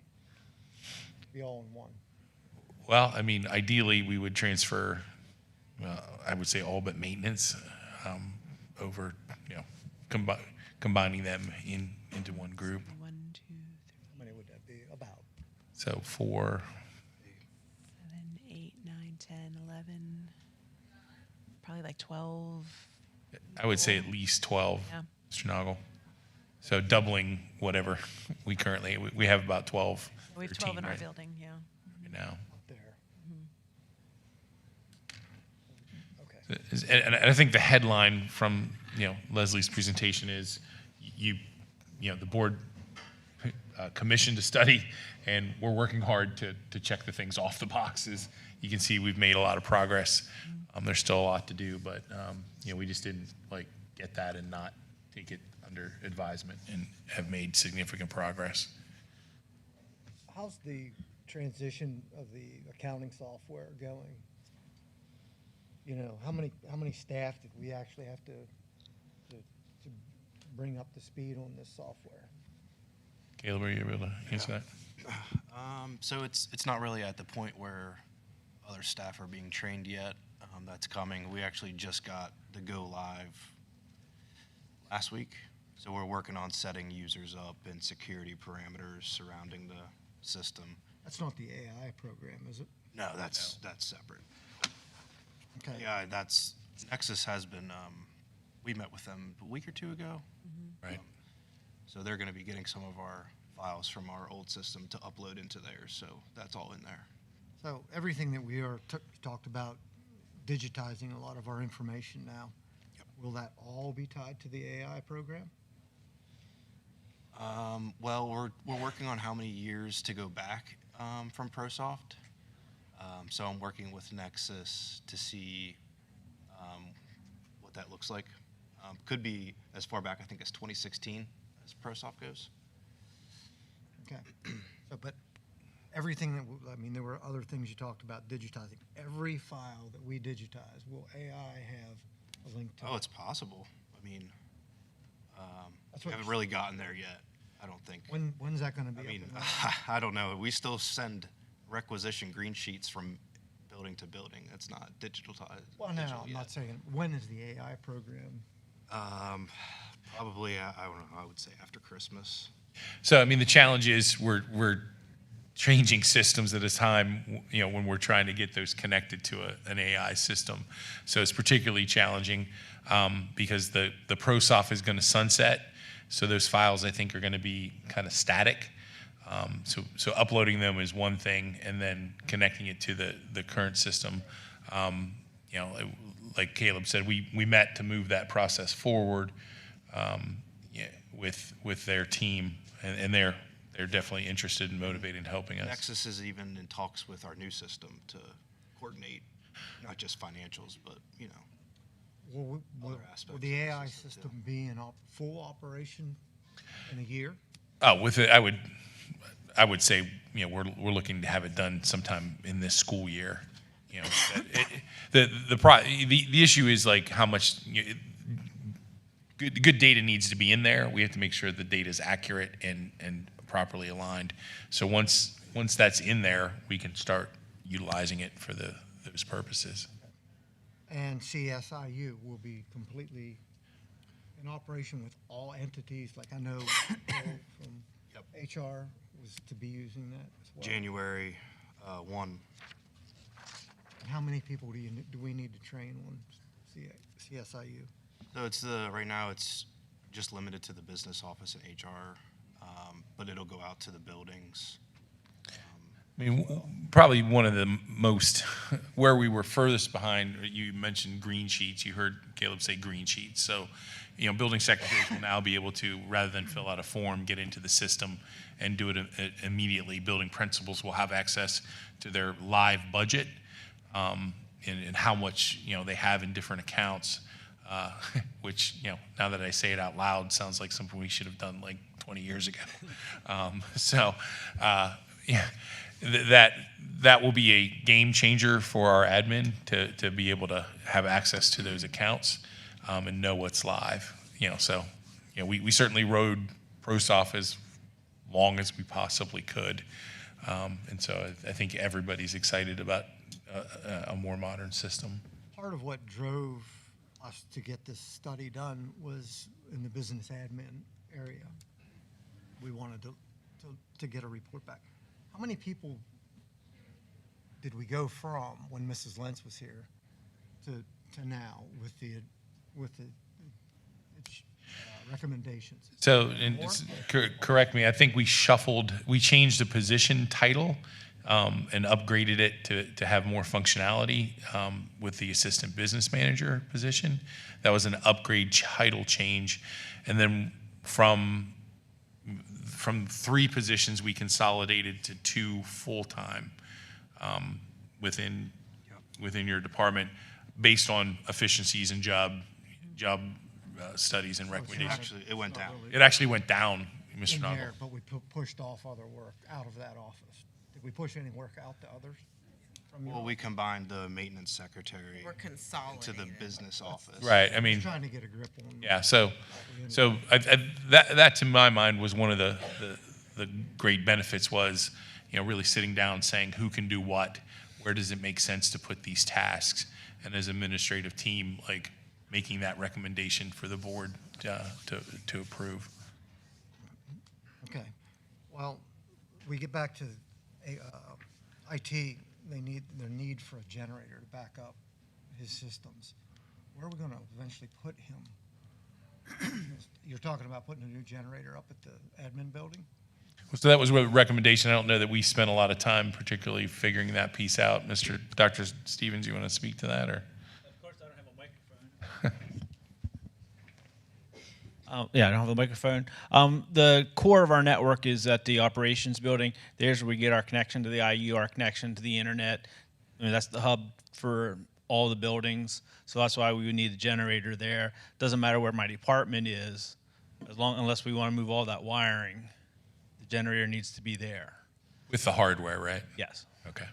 to be all in one? Well, I mean, ideally we would transfer, I would say all but maintenance, over, combining them into one group. 1, 2, 3. How many would that be about? So 4, 7, 8, probably like 12. I would say at least 12, Yeah. Mr. Noggle. So doubling whatever we have about 12, We have 13 12 in our right building, yeah. now. Up there. Okay. And I think the headline from Leslie's presentation is the board commissioned a study, and we're working hard to check the things off the boxes. You can see we've made a lot of progress. There's still a lot to do, but we just didn't get that and not take it under advisement, and have made significant progress. How's the transition of the accounting software going? How many staff did we actually have to bring up to speed on this software? Caleb, are you able to answer that? So it's not really at the point where other staff are being trained yet. That's coming. We actually just got the go live last week. So we're working on setting users up and security parameters surrounding the system. That's not the AI program, is it? No, that's separate. Okay. Yeah, Nexus has been, we met with them a week or two ago. Right. So they're going to be getting some of our files from our old system to upload into theirs. So that's all in there. So everything that we are talked about, digitizing a lot of our information now, will that all be tied to the AI program? Well, we're working on how many years to go back from ProSoft. So I'm working with Nexus to see what that looks like. Could be as far back, I think, as 2016 as ProSoft goes. Okay. So, but everything there were other things you talked about digitizing. Every file that we digitize, will AI have a link to? Oh, it's possible. I mean, That's we what- haven't really gotten there yet, I don't think. When's that going to be? I mean, up and running? I don't know. We still send requisition green sheets from building to building. That's not digitalized. Well, no, I'm not saying, when is the AI program? Probably, I don't know, I would say after Christmas. So, the challenge is we're changing systems at a time, when we're trying to get those connected to an AI system. So it's particularly challenging because the ProSoft is going to sunset. So those files, I think, are going to be kind of static. So uploading them is one thing, and then connecting it to the current system. Like Caleb said, we met to move that process forward with their team, and they're definitely interested and motivated in helping us. Nexus is even in talks with our new system to coordinate not just financials, but, Will other aspects the of the AI system, system be in full operation in a year? Oh, with it, I would say, we're looking to have it done sometime in this school year. The issue is how much good data needs to be in there. We have to make sure the data is accurate and properly aligned. So once that's in there, we can start utilizing it for those purposes. And CSIU will be completely in operation with all entities, like I know Bill from HR was to be using that as well. January 1. How many people do we need to train on CSIU? So right now it's just limited to the business office and HR, but it'll go out to the buildings. Probably one of the most, where we were furthest behind, you mentioned green sheets. You heard Caleb say green sheets. So, building secretaries will now be able to, rather than fill out a form, get into the system and do it immediately. Building principals will have access to their live budget and how much, they have in different accounts, which, now that I say it out loud, sounds like something we should have done 20 years ago. That will be a game changer for our admin to be able to have access to those accounts and know what's live. We certainly rode ProSoft as long as we possibly could, and so I think everybody's excited about a more modern system. Part of what drove us to get this study done was in the business admin area. We wanted to get a report back. How many people did we go from when Mrs. Lentz was here to now with the recommendations? So, and correct me, I think we changed the position title and upgraded it to have more functionality with the assistant business manager position. That was an upgrade title change. And then from 3 positions, we consolidated to 2 full-time within your department based on efficiencies and job studies and recommendations. Actually, it went down. It actually went down, Mr. In Noggle. there, but we pushed off other work out of that office. Did we push any work out to others? From your Well, we combined the maintenance secretary We're to consolidating. the business office. Right, I mean, Just trying to get a grip on. yeah, so that to my mind was one of the great benefits was, really sitting down saying who can do what, where does it make sense to put these tasks, and as administrative team, like making that recommendation for the board to approve. Okay. Well, we get back to IT, their need for a generator to back up his systems. Where are we going to eventually put him? You're talking about putting a new generator up at the admin building? So that was a recommendation. I don't know that we spent a lot of time particularly figuring that piece out. Dr. Stevens, you want to speak to that, or? Of course, I don't have a microphone. Yeah, I don't have a microphone. The core of our network is at the operations building. There's where we get our connection to the IU, our connection to the internet. I mean, that's the hub for all the buildings. So that's why we would need a generator there. Doesn't matter where my department is, unless we want to move all that wiring, the generator needs to be there. With the hardware, right? Yes. Okay.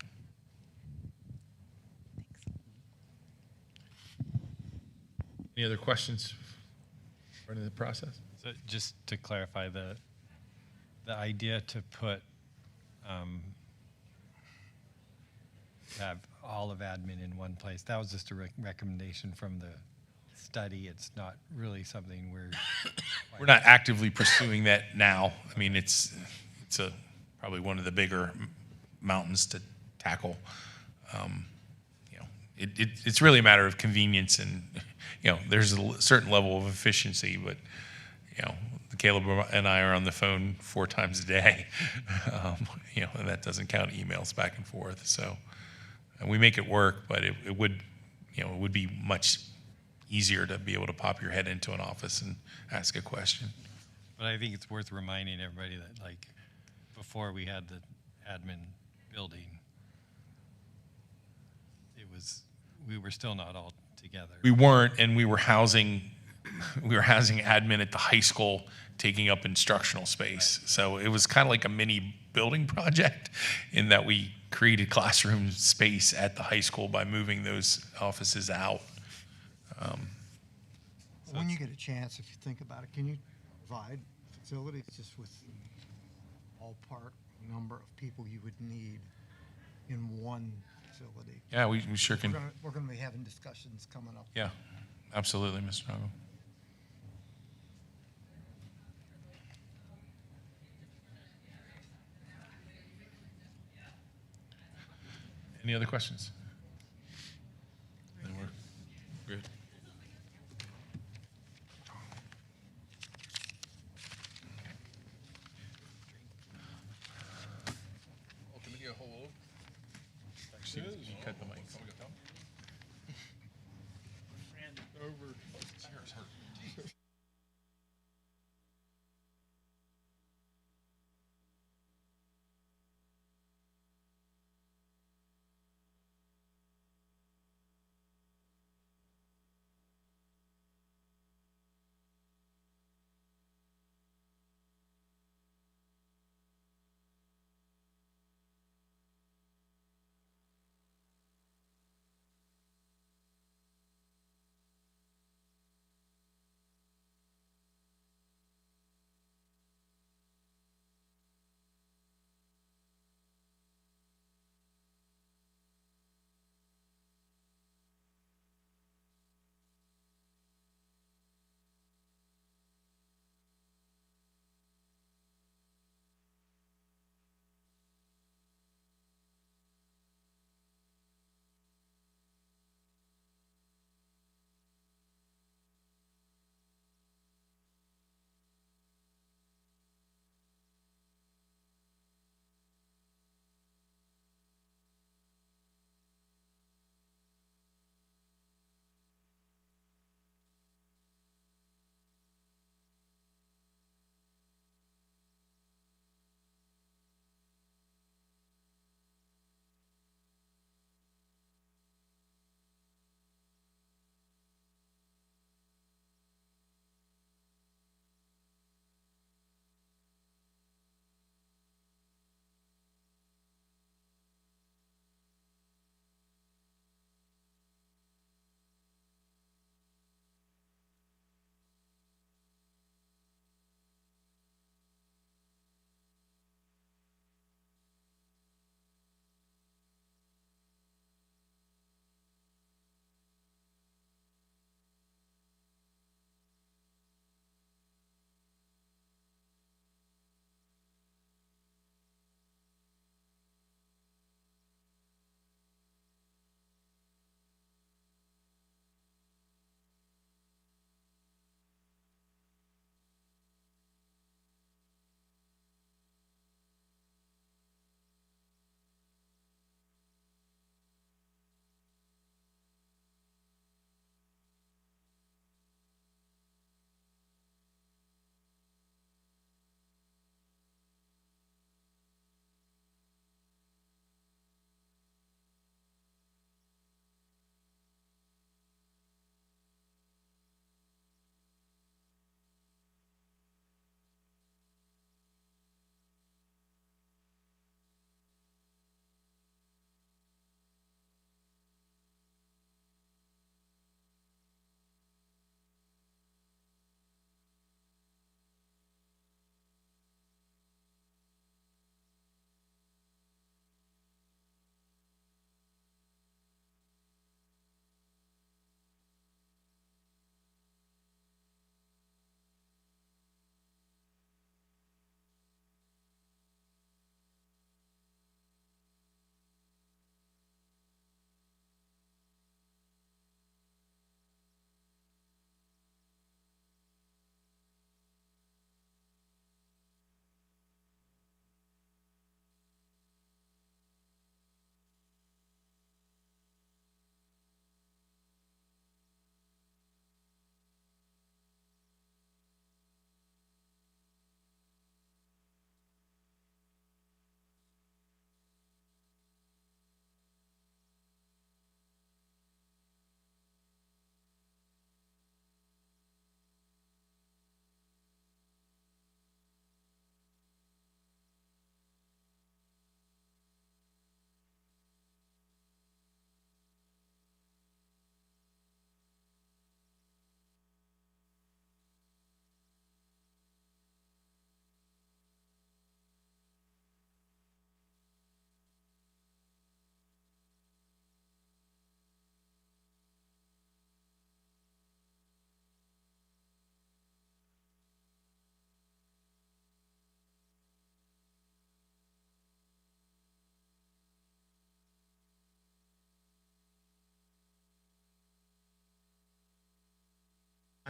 Any other questions running the process? So just to clarify, the idea to put have all of admin in one place, that was just a recommendation from the study. It's not really something We're not actively pursuing that now. I mean, it's probably one of the bigger mountains to tackle. It's really a matter of convenience, and there's a certain level of efficiency, but Caleb and I are on the phone 4 times a day, and that doesn't count emails back and forth. So we make it work, but it would be much easier to be able to pop your head into an office and ask a question. But I think it's worth reminding everybody that, like, before we had the admin building, we were still not all together. We weren't, and we were housing admin at the high school, taking up instructional space. So it was kind of like a mini building project in that we created classroom space at the high school by moving those offices out. When you get a chance, if you think about it, can you provide facilities just with ballpark number of people you would need in one facility? Yeah, we sure can. We're going to be having discussions coming up. Yeah, absolutely, Mr. Nago. Any other questions? Then we're good. Oh, can we get a hold of? Actually, you cut the mic. Cheers, hurt.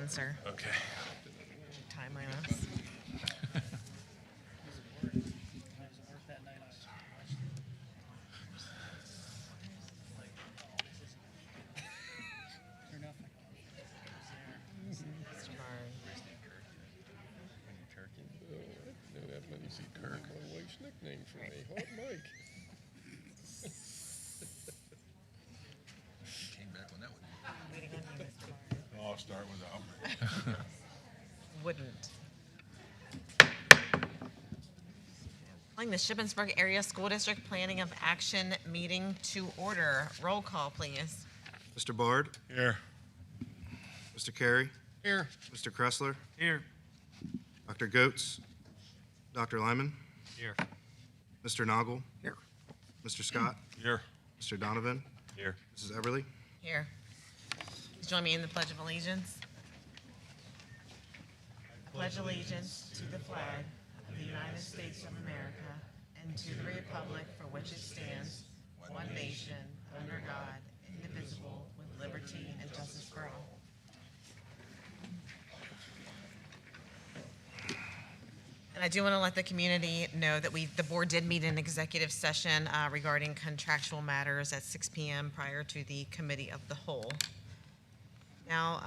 on, sir. Okay. Timeline us. Let me see Kirk. My wife's nickname for me, Hot Mike. Came back on that one. Waiting on you, Mr. Barr. I'll start without. Wouldn't. Calling the Shippensburg Area School District Planning of Action meeting to order. Roll call, please. Mr. Bard, Here. Mr. Carey, Here. Mr. Kressler, Here. Dr. Goetz, Dr. Lyman, Here. Mr. Noggle. Here. Mr. Scott, Here. Mr. Donovan, Here. Mrs. Eberly. Here. Please join me in the Pledge of Allegiance. Pledge allegiance to the flag of the United States of America and to the republic for which it stands, one nation, under God, indivisible, with liberty and justice for all. And I do want to let the community know that the board did meet in executive session regarding contractual matters at 6 p.m. prior to the committee of the whole. Now,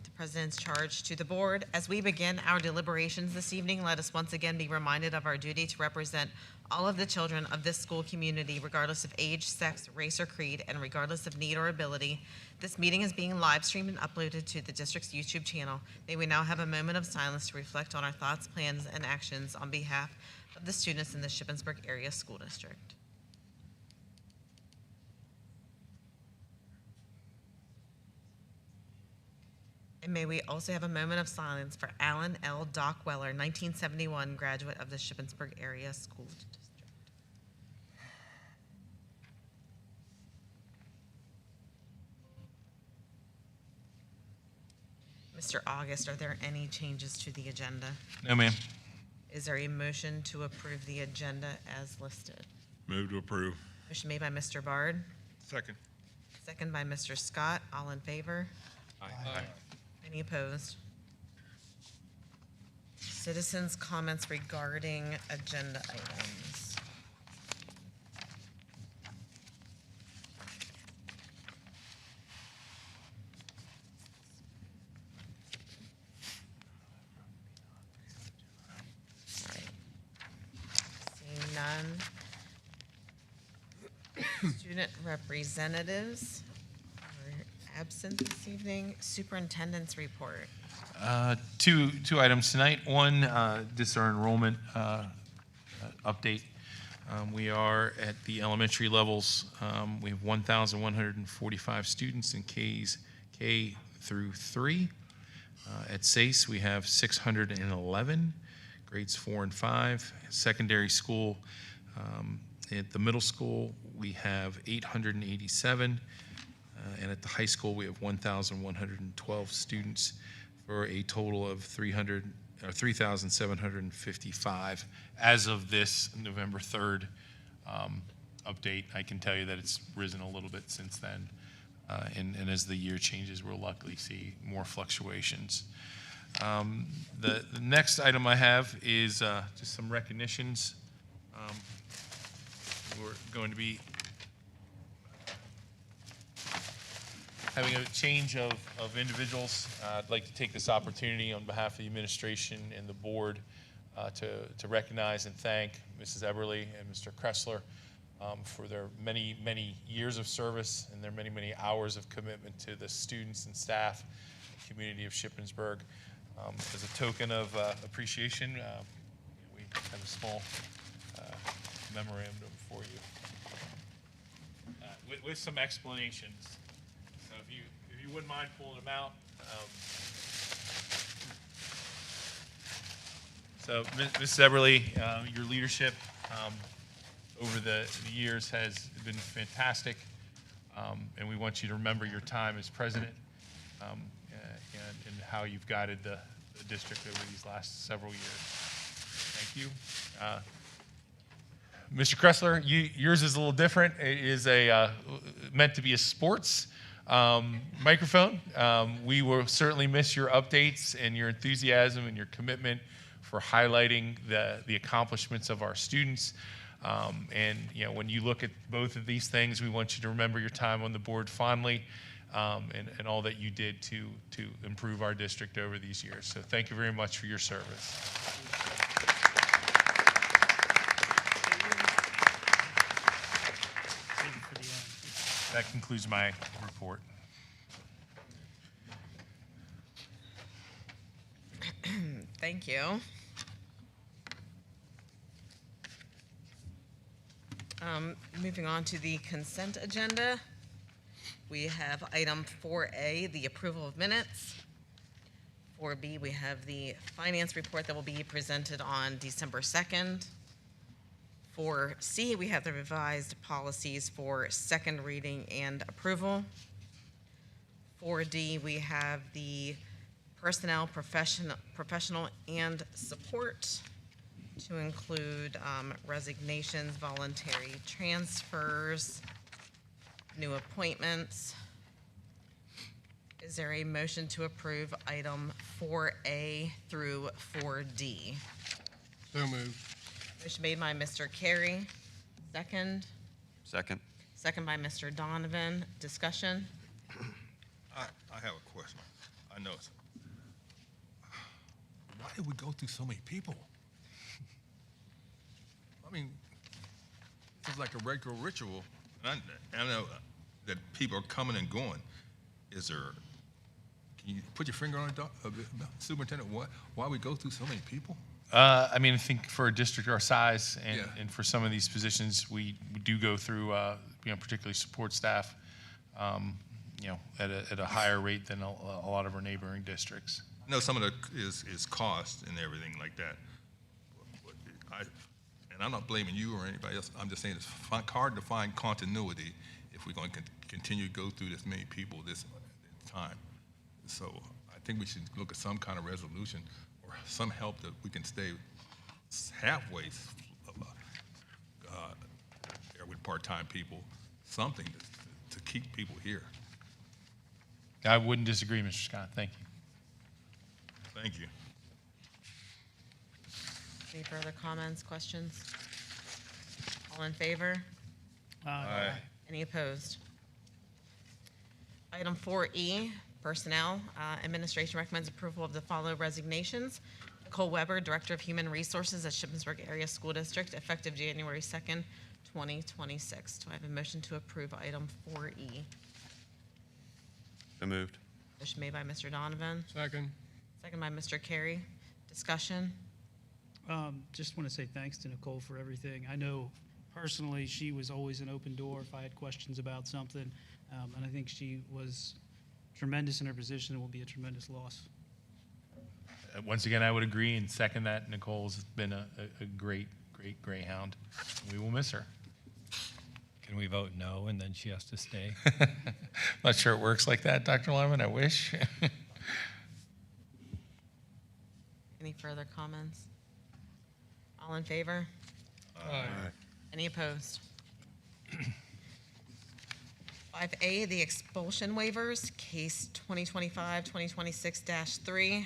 the president's charge to the board. As we begin our deliberations this evening, let us once again be reminded of our duty to represent all of the children of this school community, regardless of age, sex, race, or creed, and regardless of need or ability. This meeting is being live streamed and uploaded to the district's YouTube channel. May we now have a moment of silence to reflect on our thoughts, plans, and actions on behalf of the students in the Shippensburg Area School District. And may we also have a moment of silence for Alan L. Dockweller, 1971 graduate of the Shippensburg Area School District. Mr. August, are there any changes to the agenda? No, ma'am. Is there a motion to approve the agenda as listed? Move to approve. Motion made by Mr. Bard, Second. second by Mr. Scott. All in favor? Aye. Any opposed? Citizens' comments regarding agenda items. All right. Seeing none. Student representatives are absent this evening. Superintendent's report. Two items tonight. One, this is our enrollment update. We are at the elementary levels. We have 1,145 students in K through 3. At SACE, we have 611, grades 4 and 5. Secondary school, at the middle school, we have 887. And at the high school, we have 1,112 students for a total of 3,755. As of this November 3rd update, I can tell you that it's risen a little bit since then. And as the year changes, we'll likely see more fluctuations. The next item I have is just some recognitions. We're going to be having a change of individuals. I'd like to take this opportunity on behalf of the administration and the board to recognize and thank Mrs. Eberly and Mr. Kressler for their many, many years of service and their many, many hours of commitment to the students and staff, community of Shippensburg. As a token of appreciation, we have a small memorandum for you with some explanations. So if you wouldn't mind pulling them out. So Ms. Eberly, your leadership over the years has been fantastic, and we want you to remember your time as president and how you've guided the district over these last several years. Thank you. Mr. Kressler, yours is a little different. It is meant to be a sports microphone. We will certainly miss your updates and your enthusiasm and your commitment for highlighting the accomplishments of our students. And when you look at both of these things, we want you to remember your time on the board fondly, and all that you did to improve our district over these years. So thank you very much for your service. Save it for the end. That concludes my report. Thank you. Moving on to the consent agenda, we have item 4A, the approval of minutes. 4B, we have the finance report that will be presented on December 2nd. 4C, we have the revised policies for second reading and approval. 4D, we have the personnel, professional and support, to include resignations, voluntary transfers, new appointments. Is there a motion to approve item 4A through 4D? So moved. Motion made by Mr. Carey. Second. Second. Second by Mr. Donovan. Discussion? I have a question. I know it's, why did we go through so many people? I mean, it's like a regular ritual. And I know that people are coming and going. Is there, can you put your finger on it, Superintendent, why we go through so many people? I mean, I think for a district our size and, Yeah. and for some of these positions, we do go through, particularly support staff, at a higher rate than a lot of our neighboring districts. I know some of it is cost and everything like that. And I'm not blaming you or anybody else. I'm just saying it's hard to find continuity if we're going to continue to go through this many people this time. So I think we should look at some kind of resolution or some help that we can stay halfway there with part-time people, something to keep people here. I wouldn't disagree, Mr. Scott. Thank you. Thank you. Any further comments, questions? All in favor? Aye. Any opposed? Item 4E, personnel. Administration recommends approval of the following resignations. Nicole Weber, Director of Human Resources at Shippensburg Area School District, effective January 2nd, 2026. Do I have a motion to approve item 4E? So moved. Motion made by Mr. Donovan, Second. second by Mr. Carey. Discussion? Just want to say thanks to Nicole for everything. I know personally she was always an open door if I had questions about something, and I think she was tremendous in her position and will be a tremendous loss. Once again, I would agree and second that. Nicole's been a great Greyhound. We will miss her. Can we vote no and then she has to stay? Not sure it works like that, Dr. Lyman. I wish. Any further comments? All in favor? Aye. Any opposed? 5A, the expulsion waivers, case 2025-2026-3.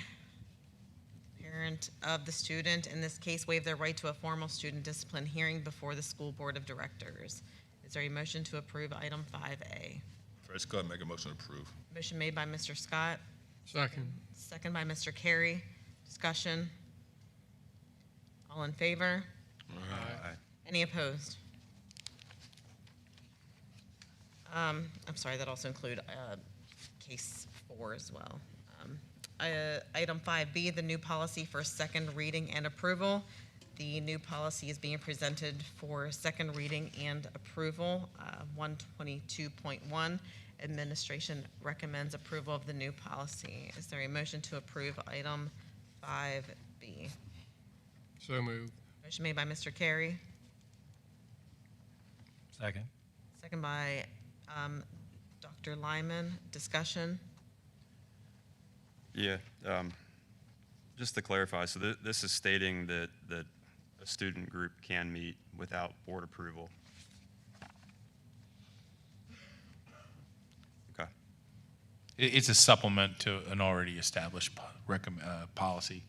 Parent of the student, in this case, waive their right to a formal student discipline hearing before the school board of directors. Is there a motion to approve item 5A? Fred Scott, make a motion to approve. Motion made by Mr. Scott, Second. second by Mr. Carey. Discussion? All in favor? Aye. Any opposed? I'm sorry, that also include case 4 as well. Item 5B, the new policy for second reading and approval. The new policy is being presented for second reading and approval. 122.1, administration recommends approval of the new policy. Is there a motion to approve item 5B? So moved. Motion made by Mr. Carey, Second. second by Dr. Lyman. Discussion? Yeah, just to clarify, so this is stating that a student group can meet without board approval. Okay. It's a supplement to an already established policy.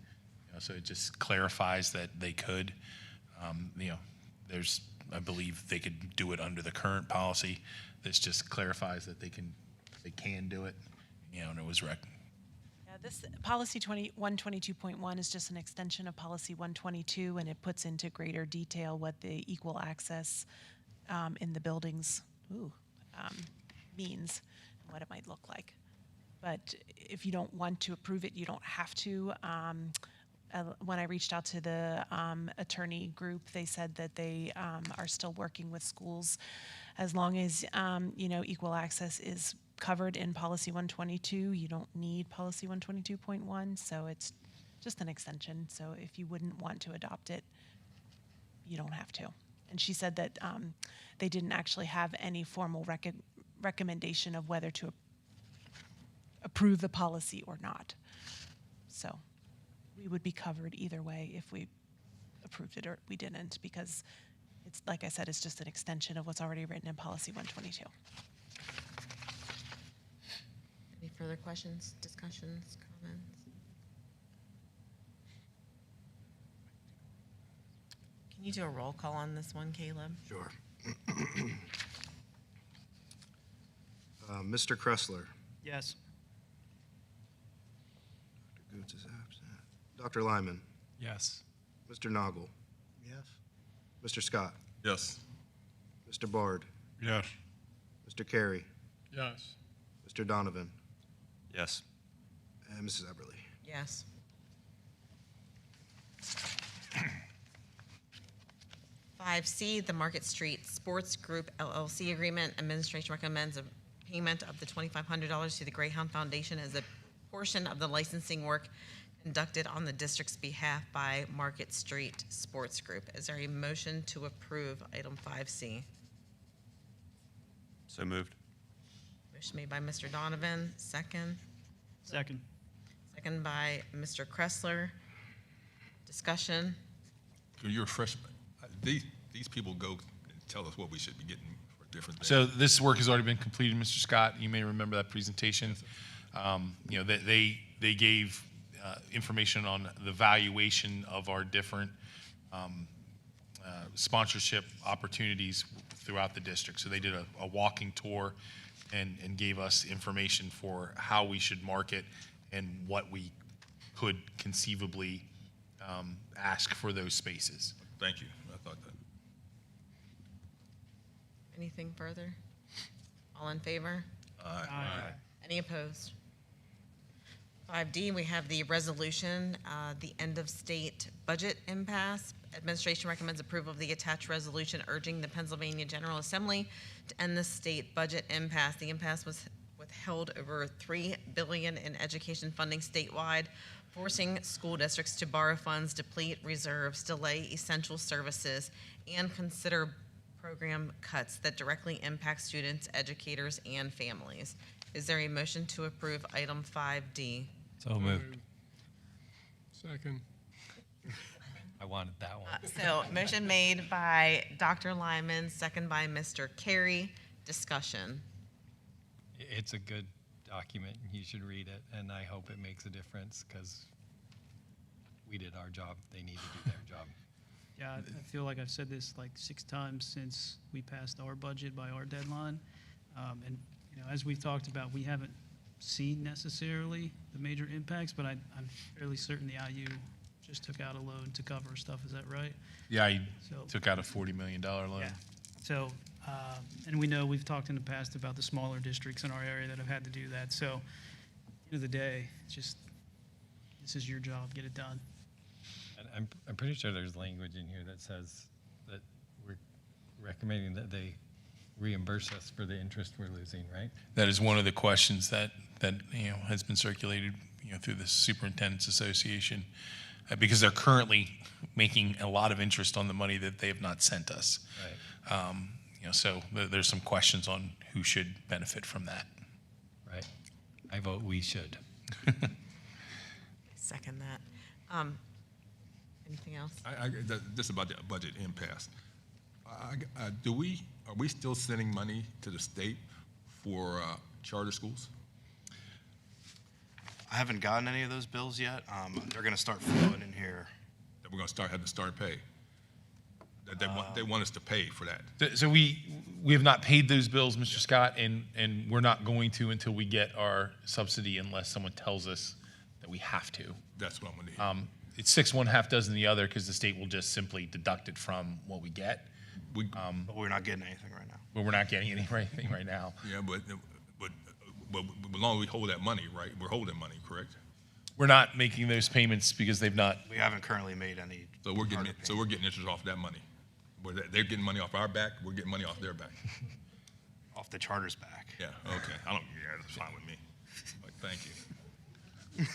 So it just clarifies that they could, I believe they could do it under the current policy. This just clarifies that they can do it, and it was Yeah, this policy 122.1 is just an extension of policy 122, and it puts into greater detail what the equal access in the buildings means and what it might look like. But if you don't want to approve it, you don't have to. When I reached out to the attorney group, they said that they are still working with schools as long as equal access is covered in policy 122. You don't need policy 122.1, so it's just an extension. So if you wouldn't want to adopt it, you don't have to. And she said that they didn't actually have any formal recommendation of whether to approve the policy or not. So we would be covered either way if we approved it or we didn't, because it's, like I said, it's just an extension of what's already written in policy 122. Any further questions, discussions, comments? Can you do a roll call on this one, Caleb? Sure. Mr. Kressler. Yes. Dr. Goots is absent. Dr. Lyman. Yes. Mr. Noggle. Yes. Mr. Scott. Yes. Mr. Bard. Yes. Mr. Carey. Yes. Mr. Donovan. Yes. And Mrs. Eberly. Yes. Five C, the Market Street Sports Group LLC agreement. Administration recommends a payment of the $2,500 to the Greyhound Foundation as a portion of the licensing work conducted on the district's behalf by Market Street Sports Group. Is there a motion to approve item 5C? So moved. Motion made by Mr. Donovan, second. Second. Second by Mr. Kressler. Discussion. Can you refresh me? These people go and tell us what we should be getting for different things. So this work has already been completed, Mr. Scott. You may remember that presentation. They gave information on the valuation of our different sponsorship opportunities throughout the district. So they did a walking tour and gave us information for how we should market and what we could conceivably ask for those spaces. Thank you. I thought that. Anything further? All in favor? Aye. Any opposed? 5D, we have the resolution, the end of state budget impasse. Administration recommends approval of the attached resolution urging the Pennsylvania General Assembly to end the state budget impasse. The impasse was withheld over $3 billion in education funding statewide, forcing school districts to borrow funds, deplete reserves, delay essential services, and consider program cuts that directly impact students, educators, and families. Is there a motion to approve item 5D? So moved. Second. I wanted that one. So motion made by Dr. Lyman, second by Mr. Carey. Discussion. It's a good document. You should read it, and I hope it makes a difference because we did our job. They need to do their job. Yeah, I feel like I've said this like 6 times since we passed our budget by our deadline. And as we've talked about, we haven't seen necessarily the major impacts, but I'm fairly certain the IU just took out a loan to cover stuff. Is that right? Yeah, I So- took out a $40 million loan. Yeah. So, and we know we've talked in the past about the smaller districts in our area that have had to do that. So, at the end of the day, it's just, this is your job, get it done. And I'm pretty sure there's language in here that says that we're recommending that they reimburse us for the interest we're losing, right? That is one of the questions that has been circulated through the Superintendent's Association, because they're currently making a lot of interest on the money that they have not sent us. Right. So there's some questions on who should benefit from that. Right. I vote we should. Second that. Anything else? Just about the budget impasse. Are we still sending money to the state for charter schools? I haven't gotten any of those bills yet. They're gonna start flowing in here. That we're gonna have to start pay? That they want us to pay for that? So we have not paid those bills, Mr. Scott, and we're not going to until we get our subsidy unless someone tells us that we have to. That's what I'm gonna need. It's 6 one, half dozen the other, because the state will just simply deduct it from what we get. But we're not getting anything right now. But we're not getting anything right now. Yeah, but as long as we hold that money, right? We're holding money, correct? We're not making those payments because they've not. We haven't currently made any. So we're getting interest off that money. They're getting money off our back. We're getting money off their back. Off the charter's back. Yeah. Okay. That's fine with me. Like, thank you.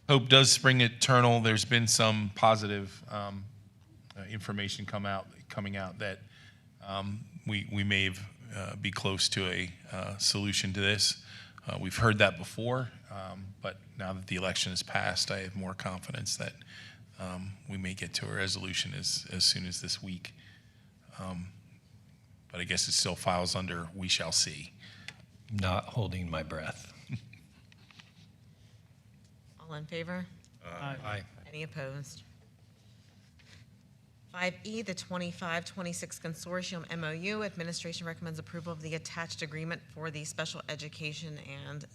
Hope does spring eternal. There's been some positive information coming out that we may be close to a solution to this. We've heard that before, but now that the election has passed, I have more confidence that we may get to a resolution as soon as this week. But I guess it still files under we shall see. Not holding my breath. All in favor? Aye. Any opposed? 5E, the 25-26 Consortium MOU. Administration recommends approval of the attached agreement for the Special Education and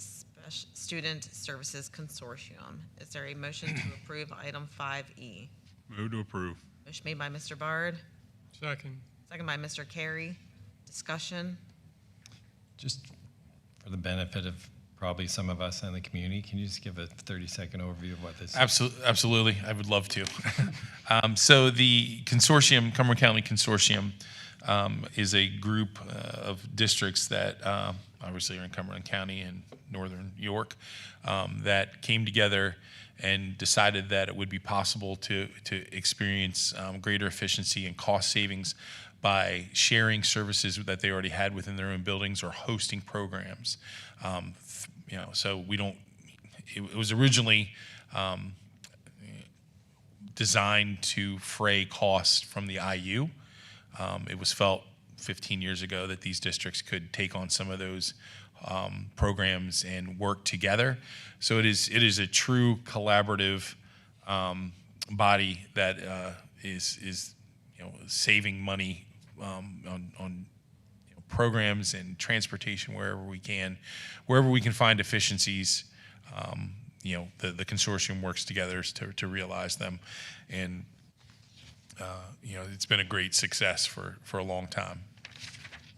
Student Services Consortium. Is there a motion to approve item 5E? Move to approve. Motion made by Mr. Bard, Second. second by Mr. Carey. Discussion. Just for the benefit of probably some of us in the community, can you just give a 30-second overview of what this is? Absolutely, I would love to. So the consortium, Cumberland County Consortium, is a group of districts that obviously are in Cumberland County and northern York that came together and decided that it would be possible to experience greater efficiency and cost savings by sharing services that they already had within their own buildings or hosting programs. So we don't. It was originally designed to fray costs from the IU. It was felt 15 years ago that these districts could take on some of those programs and work together. So it is a true collaborative body that is saving money on programs and transportation wherever we can find efficiencies. The consortium works together to realize them, and it's been a great success for a long time.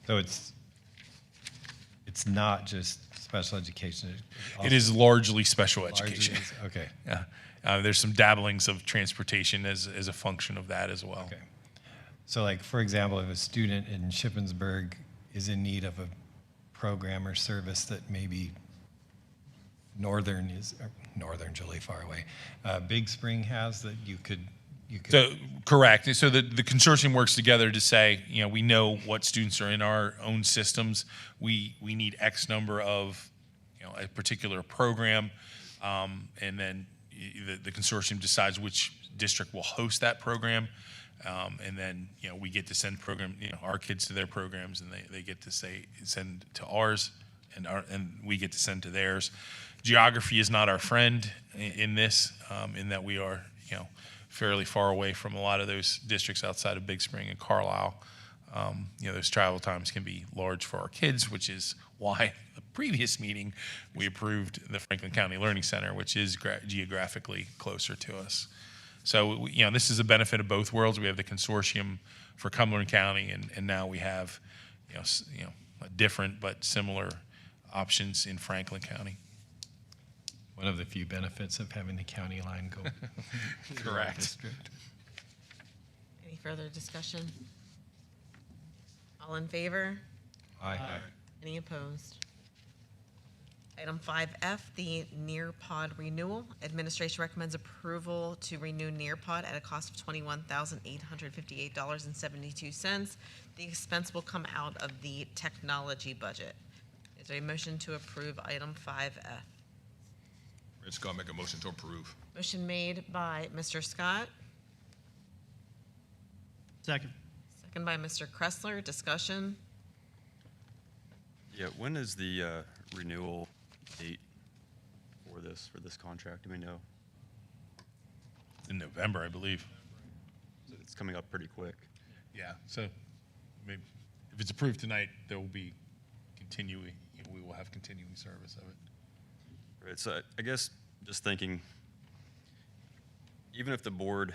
So it's not just special education. It is largely special education. Okay. Yeah. There's some dabblings of transportation as a function of that as well. Okay. So, like, for example, if a student in Shippensburg is in need of a program or service that maybe Northern's really far away, Big Spring has, that you could. So, correct. So the consortium works together to say, we know what students are in our own systems. We need X number of, a particular program, and then the consortium decides which district will host that program. And then, we get to send our kids to their programs, and they get to send to ours, and we get to send to theirs. Geography is not our friend in this, in that we are, fairly far away from a lot of those districts outside of Big Spring and Carlisle. Those travel times can be large for our kids, which is why the previous meeting we approved the Franklin County Learning Center, which is geographically closer to us. So, this is a benefit of both worlds. We have the consortium for Cumberland County, and now we have, different but similar options in Franklin County. One of the few benefits of having the county line go. Correct. Any further discussion? All in favor? Aye. Any opposed? Item 5F, the Nearpod renewal. Administration recommends approval to renew Nearpod at a cost of $21,858.72. The expense will come out of the technology budget. Is there a motion to approve item 5F? Rich Scott, make a motion to approve. Motion made by Mr. Scott, Second. second by Mr. Kressler. Discussion. Yeah, when is the renewal date for for this contract? Do we know? In November, I believe. So it's coming up pretty quick. Yeah, so maybe if it's approved tonight, there will be continuing, we will have continuing service of it. Right, so I guess just thinking, even if the board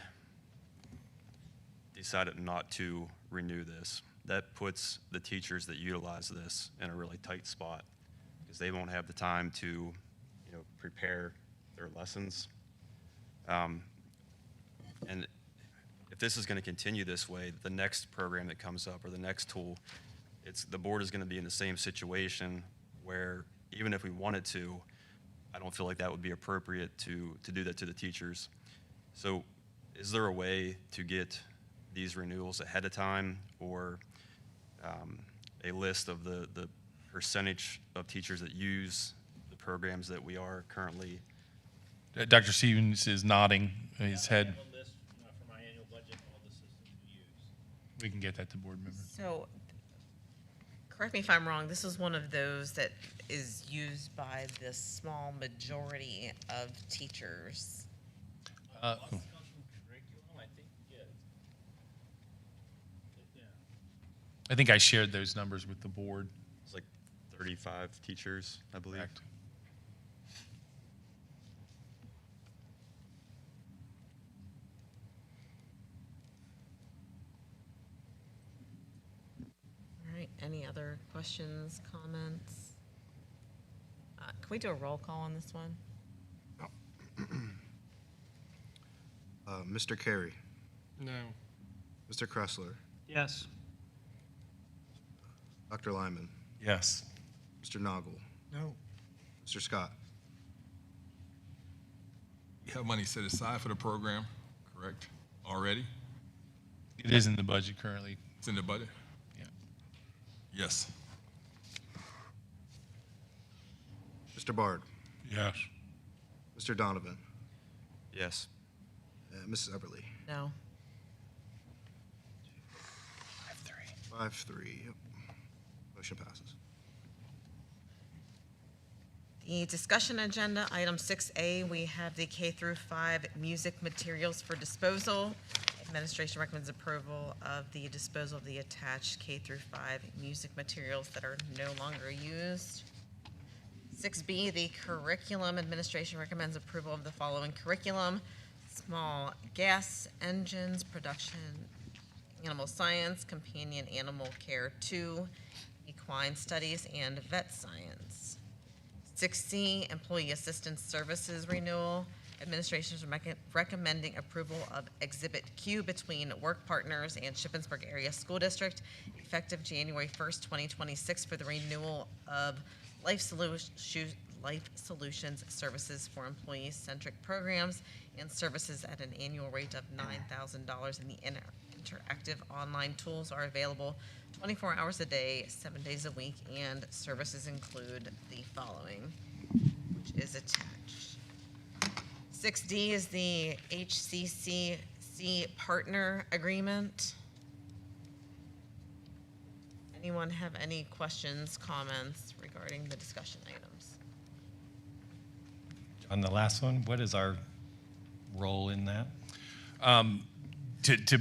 decided not to renew this, that puts the teachers that utilize this in a really tight spot because they won't have the time to, prepare their lessons. And if this is going to continue this way, the next program that comes up or the next tool, the board is going to be in the same situation where even if we wanted to, I don't feel like that would be appropriate to do that to the teachers. So is there a way to get these renewals ahead of time or a list of the percentage of teachers that use the programs that we are currently? Dr. Stevens is nodding his head. We can get that to board members. So, correct me if I'm wrong, this is one of those that is used by the small majority of teachers. I think I shared those numbers with the board. It's like 35 teachers, I believe. Correct. All right, any other questions, comments? Can we do a roll call on this one? Mr. Carey, No. Mr. Kressler, Yes. Dr. Lyman, Yes. Mr. Noggle, No. Mr. Scott. You have money set aside for the program, correct? Already? It is in the budget currently. It's in the budget? Yeah. Yes. Mr. Bard, Yes. Mr. Donovan, Yes. Mrs. Eberly. No. 5-3. Yep. Motion passes. The discussion agenda, item 6A, we have the K through 5 music materials for disposal. Administration recommends approval of the disposal of the attached K through 5 music materials that are no longer used. 6B, the curriculum, administration recommends approval of the following curriculum: small gas engines, production, animal science, companion animal care 2, equine studies, and vet science. 6C, employee assistance services renewal. Administration is recommending approval of Exhibit Q between Work Partners and Shippensburg Area School District, effective January 1st, 2026, for the renewal of Life Solutions services for employee-centric programs and services at an annual rate of $9,000, and the interactive online tools are available 24 hours a day, 7 days a week, and services include the following, which is attached. 6D is the HCCC partner agreement. Anyone have any questions, comments regarding the discussion items? On the last one, what is our role in that? To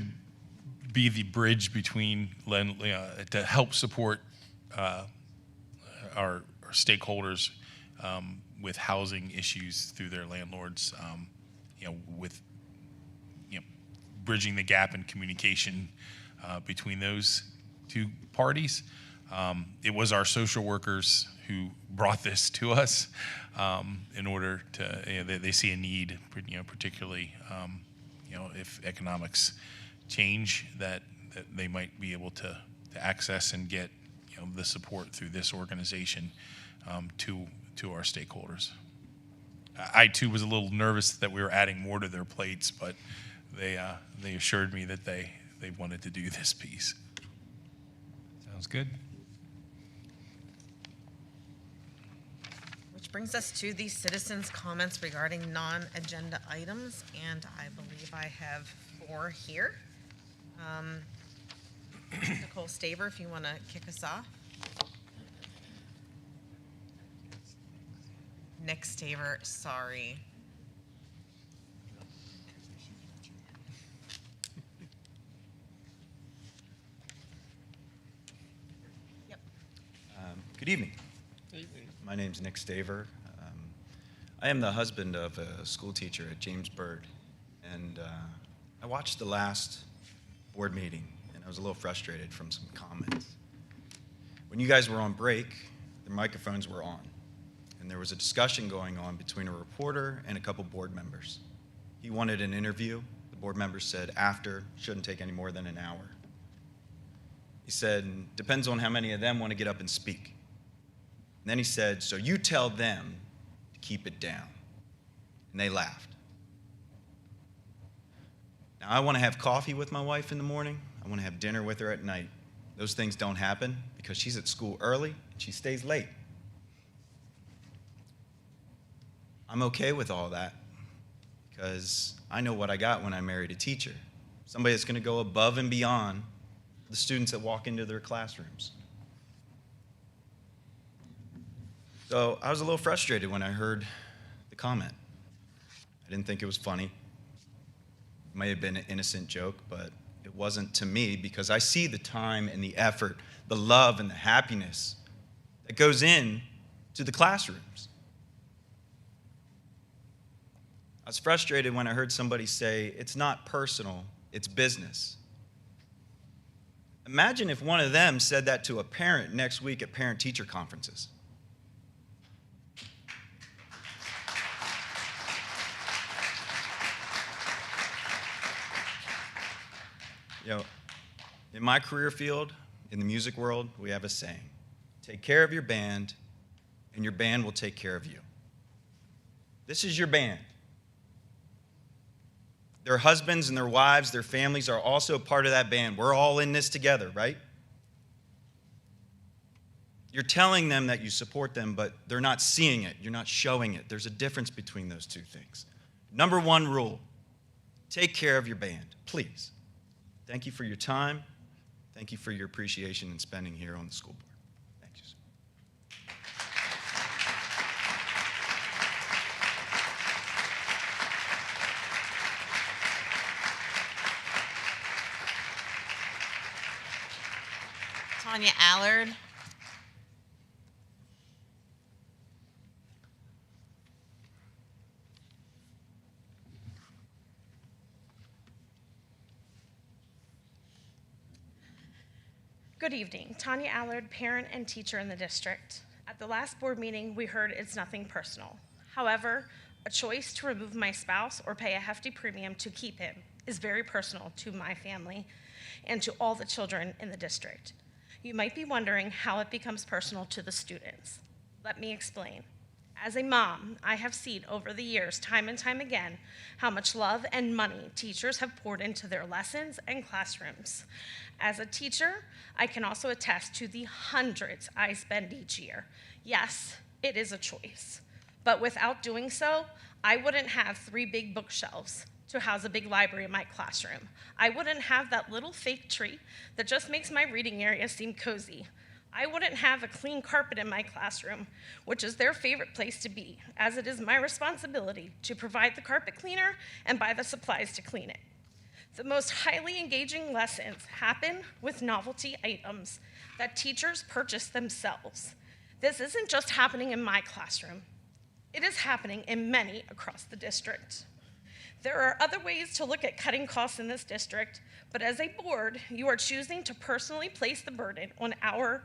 be the bridge between, to help support our stakeholders with housing issues through their landlords, with bridging the gap in communication between those two parties. It was our social workers who brought this to us in order to, they see a need, particularly, if economics change, that they might be able to access and get, the support through this organization to our stakeholders. I too was a little nervous that we were adding more to their plates, but they assured me that they wanted to do this piece. Sounds good. Which brings us to the citizens' comments regarding non-agenda items, and I believe I have 4 here. Nicole Staver, if you want to kick us off. Nick Staver, sorry. Yep. Good evening. My name's Nick Staver. I am the husband of a school teacher at Shippensburg, and I watched the last board meeting, and I was a little frustrated from some comments. When you guys were on break, the microphones were on, and there was a discussion going on between a reporter and a couple board members. He wanted an interview. The board members said after, shouldn't take any more than an hour. He said, depends on how many of them want to get up and speak. And then he said, so you tell them to keep it down. And they laughed. Now, I want to have coffee with my wife in the morning. I want to have dinner with her at night. Those things don't happen because she's at school early and she stays late. I'm okay with all that because I know what I got when I married a teacher. Somebody that's going to go above and beyond the students that walk into their classrooms. So I was a little frustrated when I heard the comment. I didn't think it was funny. It may have been an innocent joke, but it wasn't to me because I see the time and the effort, the love and the happiness that goes in to the classrooms. I was frustrated when I heard somebody say, it's not personal, it's business. Imagine if one of them said that to a parent next week at parent-teacher conferences. You know, in my career field, in the music world, we have a saying, take care of your band, and your band will take care of you. This is your band. Their husbands and their wives, their families are also part of that band. We're all in this together, right? You're telling them that you support them, but they're not seeing it. You're not showing it. There's a difference between those two things. Number one rule, take care of your band, please. Thank you for your time. Thank you for your appreciation and spending here on the school board. Thank you. Tanya Allard. Good evening. Tanya Allard, parent and teacher in the district. At the last board meeting, we heard it's nothing personal. However, a choice to remove my spouse or pay a hefty premium to keep him is very personal to my family and to all the children in the district. You might be wondering how it becomes personal to the students. Let me explain. As a mom, I have seen over the years, time and time again, how much love and money teachers have poured into their lessons and classrooms. As a teacher, I can also attest to the hundreds I spend each year. Yes, it is a choice, but without doing so, I wouldn't have 3 big bookshelves to house a big library in my classroom. I wouldn't have that little fake tree that just makes my reading area seem cozy. I wouldn't have a clean carpet in my classroom, which is their favorite place to be, as it is my responsibility to provide the carpet cleaner and buy the supplies to clean it. The most highly engaging lessons happen with novelty items that teachers purchase themselves. This isn't just happening in my classroom. It is happening in many across the district. There are other ways to look at cutting costs in this district, but as a board, you are choosing to personally place the burden on our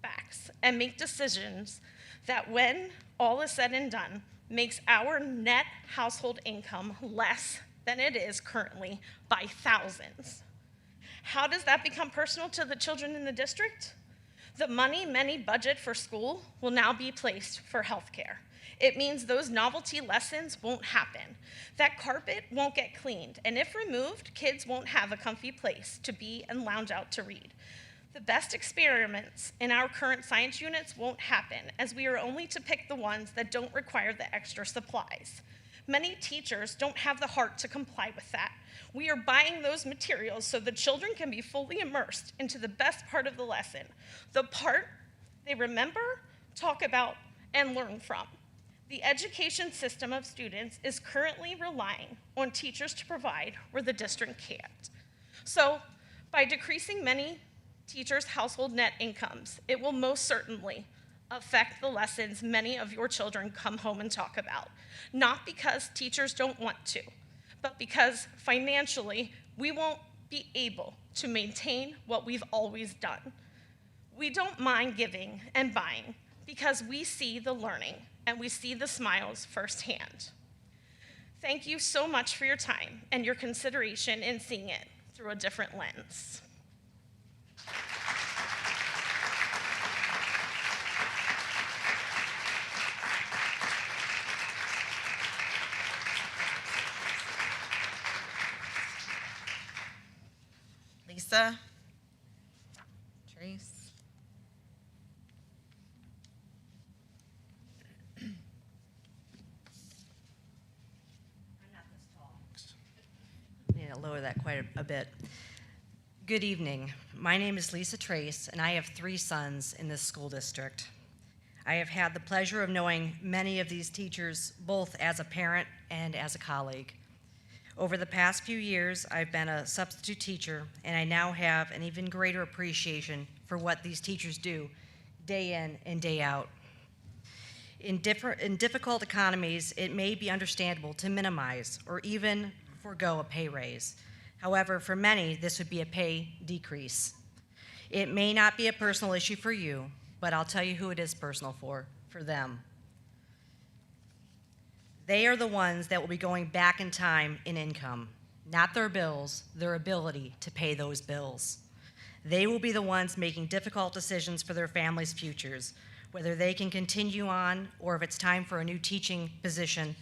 backs and make decisions that, when all is said and done, makes our net household income less than it is currently by thousands. How does that become personal to the children in the district? The money many budget for school will now be placed for healthcare. It means those novelty lessons won't happen. That carpet won't get cleaned, and if removed, kids won't have a comfy place to be and lounge out to read. The best experiments in our current science units won't happen, as we are only to pick the ones that don't require the extra supplies. Many teachers don't have the heart to comply with that. We are buying those materials so the children can be fully immersed into the best part of the lesson, the part they remember, talk about, and learn from. The education system of students is currently relying on teachers to provide where the district can't. So, by decreasing many teachers' household net incomes, it will most certainly affect the lessons many of your children come home and talk about. Not because teachers don't want to, but because financially we won't be able to maintain what we've always done. We don't mind giving and buying because we see the learning and we see the smiles firsthand. Thank you so much for your time and your consideration in seeing it through a different lens. Lisa? Trace? Need to lower that quite a bit. Good evening. My name is Lisa Trace, and I have 3 sons in this school district. I have had the pleasure of knowing many of these teachers, both as a parent and as a colleague. Over the past few years, I've been a substitute teacher, and I now have an even greater appreciation for what these teachers do day in and day out. In difficult economies, it may be understandable to minimize or even forego a pay raise. However, for many, this would be a pay decrease. It may not be a personal issue for you, but I'll tell you who it is personal for them. They are the ones that will be going back in time in income, not their bills, their ability to pay those bills. They will be the ones making difficult decisions for their families' futures, whether they can continue on or if it's time for a new teaching position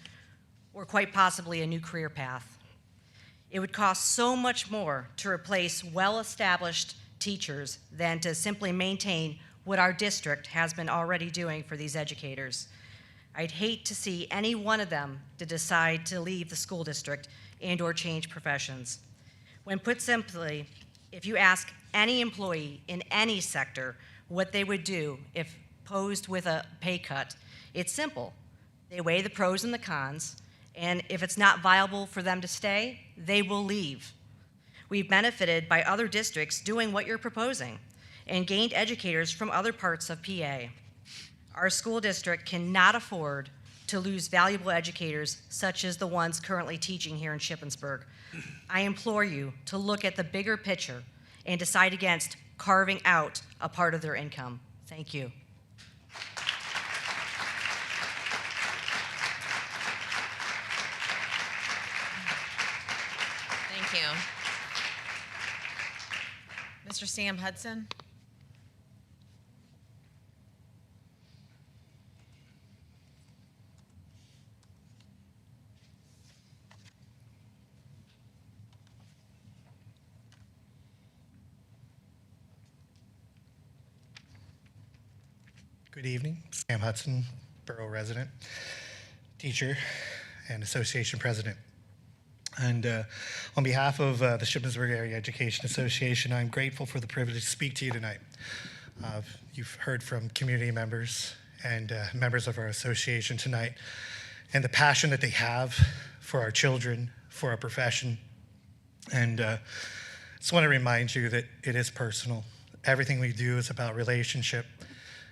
or quite possibly a new career path. It would cost so much more to replace well-established teachers than to simply maintain what our district has been already doing for these educators. I'd hate to see any one of them to decide to leave the school district and or change professions. When put simply, if you ask any employee in any sector what they would do if posed with a pay cut, it's simple. They weigh the pros and the cons, and if it's not viable for them to stay, they will leave. We've benefited by other districts doing what you're proposing and gained educators from other parts of PA. Our school district cannot afford to lose valuable educators such as the ones currently teaching here in Shippensburg. I implore you to look at the bigger picture and decide against carving out a part of their income. Thank you. Thank you. Mr. Sam Hudson? Good evening. Sam Hudson, borough resident, teacher, and association president. And on behalf of the Shippensburg Area Education Association, I'm grateful for the privilege to speak to you tonight. You've heard from community members and members of our association tonight, and the passion that they have for our children, for our profession. And just want to remind you that it is personal. Everything we do is about relationship.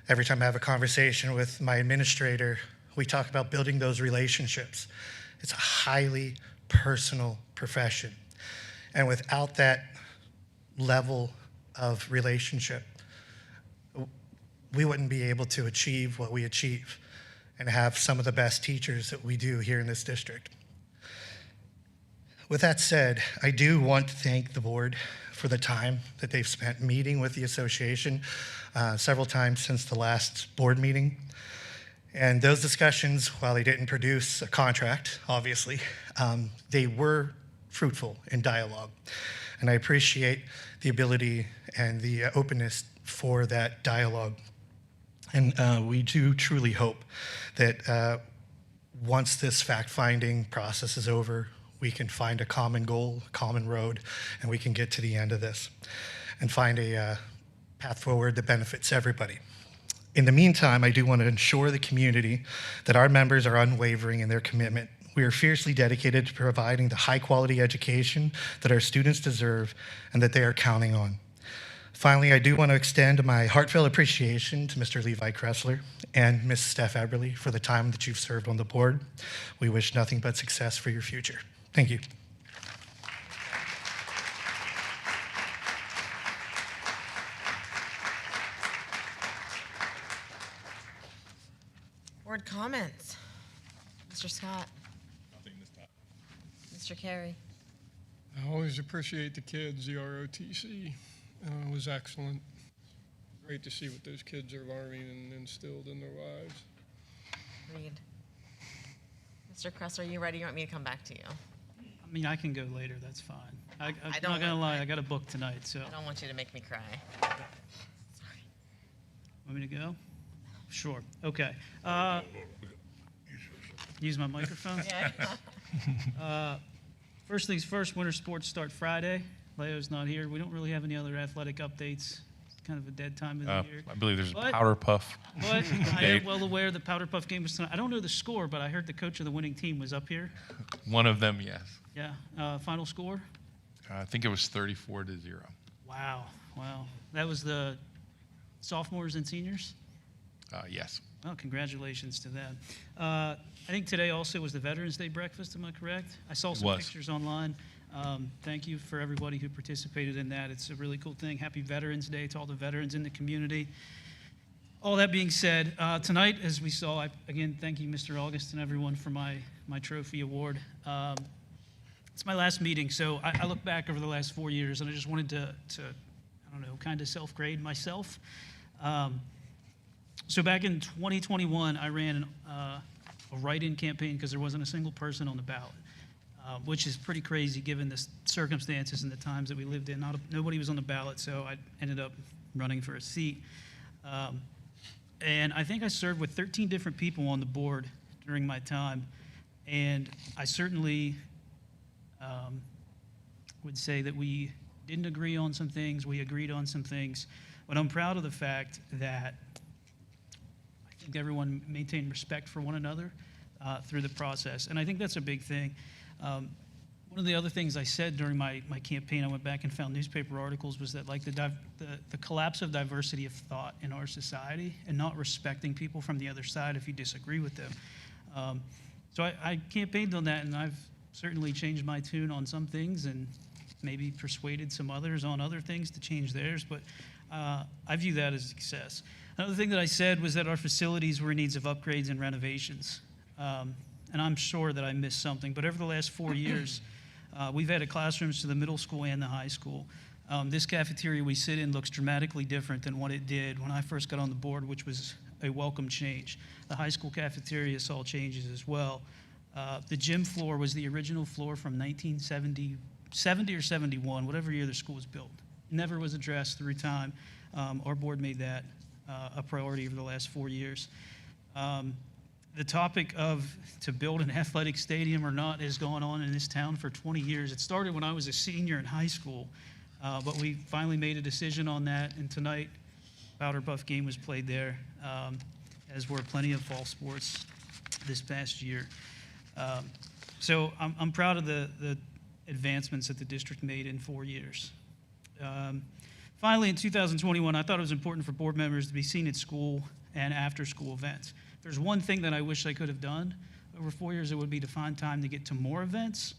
Every time I have a conversation with my administrator, we talk about building those relationships. It's a highly personal profession. And without that level of relationship, we wouldn't be able to achieve what we achieve and have some of the best teachers that we do here in this district. With that said, I do want to thank the board for the time that they've spent meeting with the association several times since the last board meeting. And those discussions, while they didn't produce a contract, obviously, they were fruitful in dialogue. And I appreciate the ability and the openness for that dialogue. And we do truly hope that once this fact-finding process is over, we can find a common goal, a common road, and we can get to the end of this and find a path forward that benefits everybody. In the meantime, I do want to ensure the community that our members are unwavering in their commitment. We are fiercely dedicated to providing the high-quality education that our students deserve and that they are counting on. Finally, I do want to extend my heartfelt appreciation to Mr. Levi Kressler and Ms. Steph Eberly for the time that you've served on the board. We wish nothing but success for your future. Thank you. Board comments. Mr. Scott. Nothing this time. Mr. Carey. I always appreciate the kids. The ROTC was excellent. Great to see what those kids are learning and instilled in their lives. Agreed. Mr. Kress, are you ready? You want me to come back to you? I mean, I can go later. That's fine. I'm don't not gonna want- lie. I got a book tonight, so. I don't want you to make me cry. Want me to go? Sure. Okay. Use my microphone? Yeah. First things first, winter sports start Friday. Leo's not here. We don't really have any other athletic updates. It's kind of a dead time of the year. I believe there's a But- powder puff. But I am well aware the Powder Puff game was tonight. I don't know the score, but I heard the coach of the winning team was up here. One of them, yes. Yeah. Final score? I think it was 34-0. Wow. Wow. That was the sophomores and seniors? Yes. Well, congratulations to them. I think today also was the Veterans Day breakfast, am I correct? I saw some was. pictures online. Thank you for everybody who participated in that. It's a really cool thing. Happy Veterans Day to all the veterans in the community. All that being said, tonight, as we saw, again, thank you, Mr. August, and everyone for my trophy award. It's my last meeting, so I look back over the last 4 years, and I just wanted to I don't know, kind of self-grade myself. So back in 2021, I ran a write-in campaign because there wasn't a single person on the ballot, which is pretty crazy given the circumstances and the times that we lived in. Nobody was on the ballot, so I ended up running for a seat. And I think I served with 13 different people on the board during my time, and I certainly would say that we didn't agree on some things, we agreed on some things, but I'm proud of the fact that I think everyone maintained respect for one another through the process, and I think that's a big thing. One of the other things I said during my campaign, I went back and found newspaper articles, was that like the collapse of diversity of thought in our society and not respecting people from the other side if you disagree with them. So I campaigned on that, and I've certainly changed my tune on some things and maybe persuaded some others on other things to change theirs, but I view that as a success. Another thing that I said was that our facilities were in needs of upgrades and renovations. And I'm sure that I missed something, but over the last 4 years, we've added classrooms to the middle school and the high school. This cafeteria we sit in looks dramatically different than what it did when I first got on the board, which was a welcome change. The high school cafeteria saw changes as well. The gym floor was the original floor from 1970 or 71, whatever year the school was built. Never was addressed through time. Our board made that a priority over the last 4 years. The topic of to build an athletic stadium or not has gone on in this town for 20 years. It started when I was a senior in high school, but we finally made a decision on that, and tonight, Powder Puff game was played there, as were plenty of fall sports this past year. So I'm proud of the advancements that the district made in 4 years. Finally, in 2021, I thought it was important for board members to be seen at school and after-school events. If there's one thing that I wish I could have done over 4 years, it would be to find time to get to more events.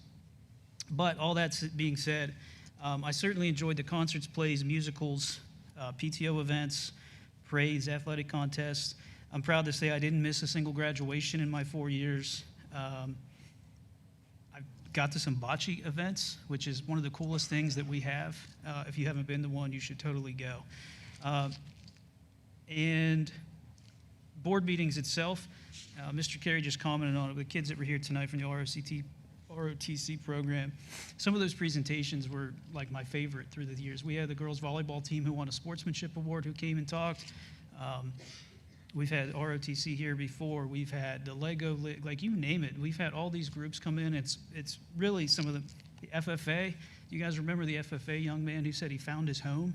But all that being said, I certainly enjoyed the concerts, plays, musicals, PTO events, parades, athletic contests. I'm proud to say I didn't miss a single graduation in my 4 years. I got to some bocce events, which is one of the coolest things that we have. If you haven't been to one, you should totally go. And board meetings itself, Mr. Carey just commented on it. The kids that were here tonight from the ROTC program, some of those presentations were like my favorite through the years. We had the girls volleyball team who won a sportsmanship award who came and talked. We've had ROTC here before. We've had the Lego, like you name it. We've had all these groups come in. It's really some of the FFA. You guys remember the FFA young man who said he found his home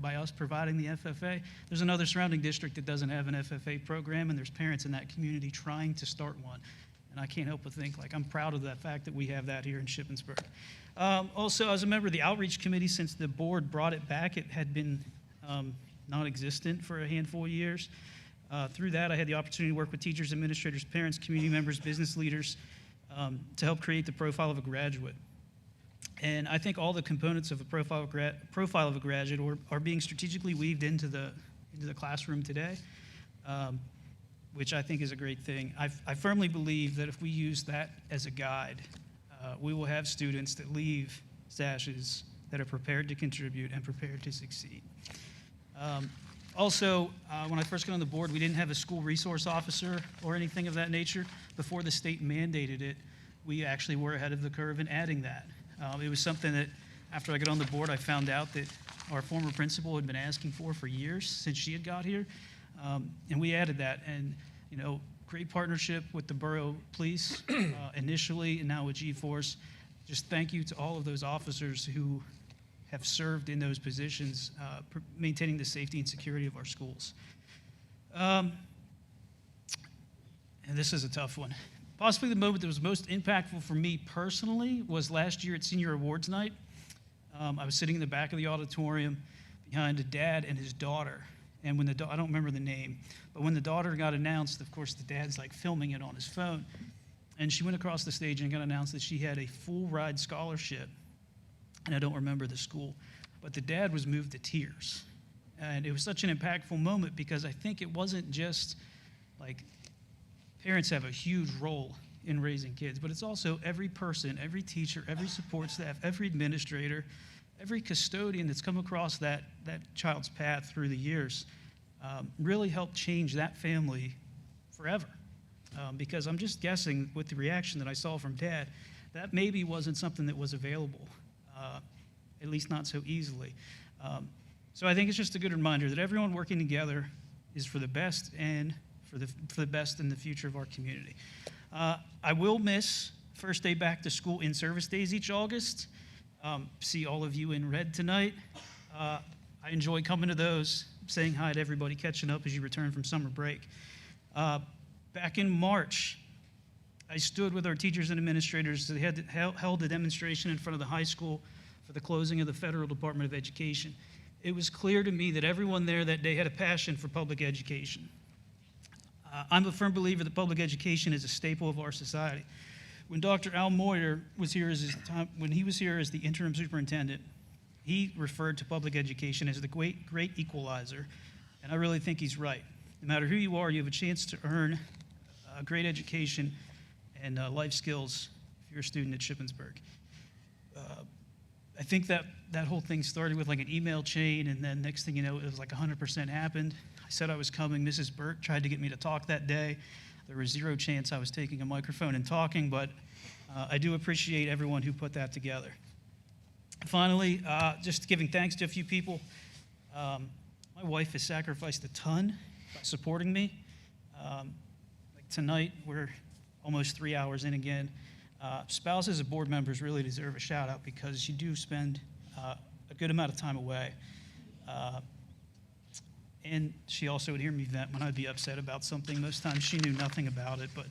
by us providing the FFA. There's another surrounding district that doesn't have an FFA program, and there's parents in that community trying to start one. And I can't help but think, like, I'm proud of that fact that we have that here in Shippensburg. Also, as a member of the outreach committee, since the board brought it back, it had been non-existent for a handful of years. Through that, I had the opportunity to work with teachers, administrators, parents, community members, business leaders to help create the profile of a graduate. And I think all the components of a profile of a graduate are being strategically weaved into the classroom today, which I think is a great thing. I firmly believe that if we use that as a guide, we will have students that leave sashes that are prepared to contribute and prepared to succeed. Also, when I first got on the board, we didn't have a school resource officer or anything of that nature. Before the state mandated it, we actually were ahead of the curve in adding that. It was something that, after I got on the board, I found out that our former principal had been asking for years since she had got here, and we added that. And, you know, great partnership with the borough police initially, and now with G-Force. Just thank you to all of those officers who have served in those positions, maintaining the safety and security of our schools. And this is a tough one. Possibly the moment that was most impactful for me personally was last year at Senior Awards Night. I was sitting in the back of the auditorium behind a dad and his daughter. And when I don't remember the name, but when the daughter got announced, of course, the dad's like filming it on his phone. And she went across the stage and got announced that she had a full ride scholarship. And I don't remember the school, but the dad was moved to tears. And it was such an impactful moment because I think it wasn't just like, parents have a huge role in raising kids, but it's also every person, every teacher, every support staff, every administrator, every custodian that's come across that child's path through the years really helped change that family forever. Because I'm just guessing with the reaction that I saw from Dad, that maybe wasn't something that was available, at least not so easily. So I think it's just a good reminder that everyone working together is for the best and for the best in the future of our community. I will miss first day back to school in-service days each August. See all of you in red tonight. I enjoy coming to those, saying hi to everybody, catching up as you return from summer break. Back in March, I stood with our teachers and administrators that had held a demonstration in front of the high school for the closing of the Federal Department of Education. It was clear to me that everyone there that day had a passion for public education. I'm a firm believer that public education is a staple of our society. When Dr. Al Moyer was here when he was here as the interim superintendent, he referred to public education as the great equalizer, and I really think he's right. No matter who you are, you have a chance to earn a great education and life skills if you're a student at Shippensburg. I think that whole thing started with like an email chain, and then next thing you know, it was like 100% happened. I said I was coming. Mrs. Burt tried to get me to talk that day. There was zero chance I was taking a microphone and talking, but I do appreciate everyone who put that together. Finally, just giving thanks to a few people. My wife has sacrificed a ton by supporting me. Like tonight, we're almost 3 hours in again. Spouses of board members really deserve a shout out because you do spend a good amount of time away. And she also would hear me vent when I'd be upset about something. Most times she knew nothing about it, but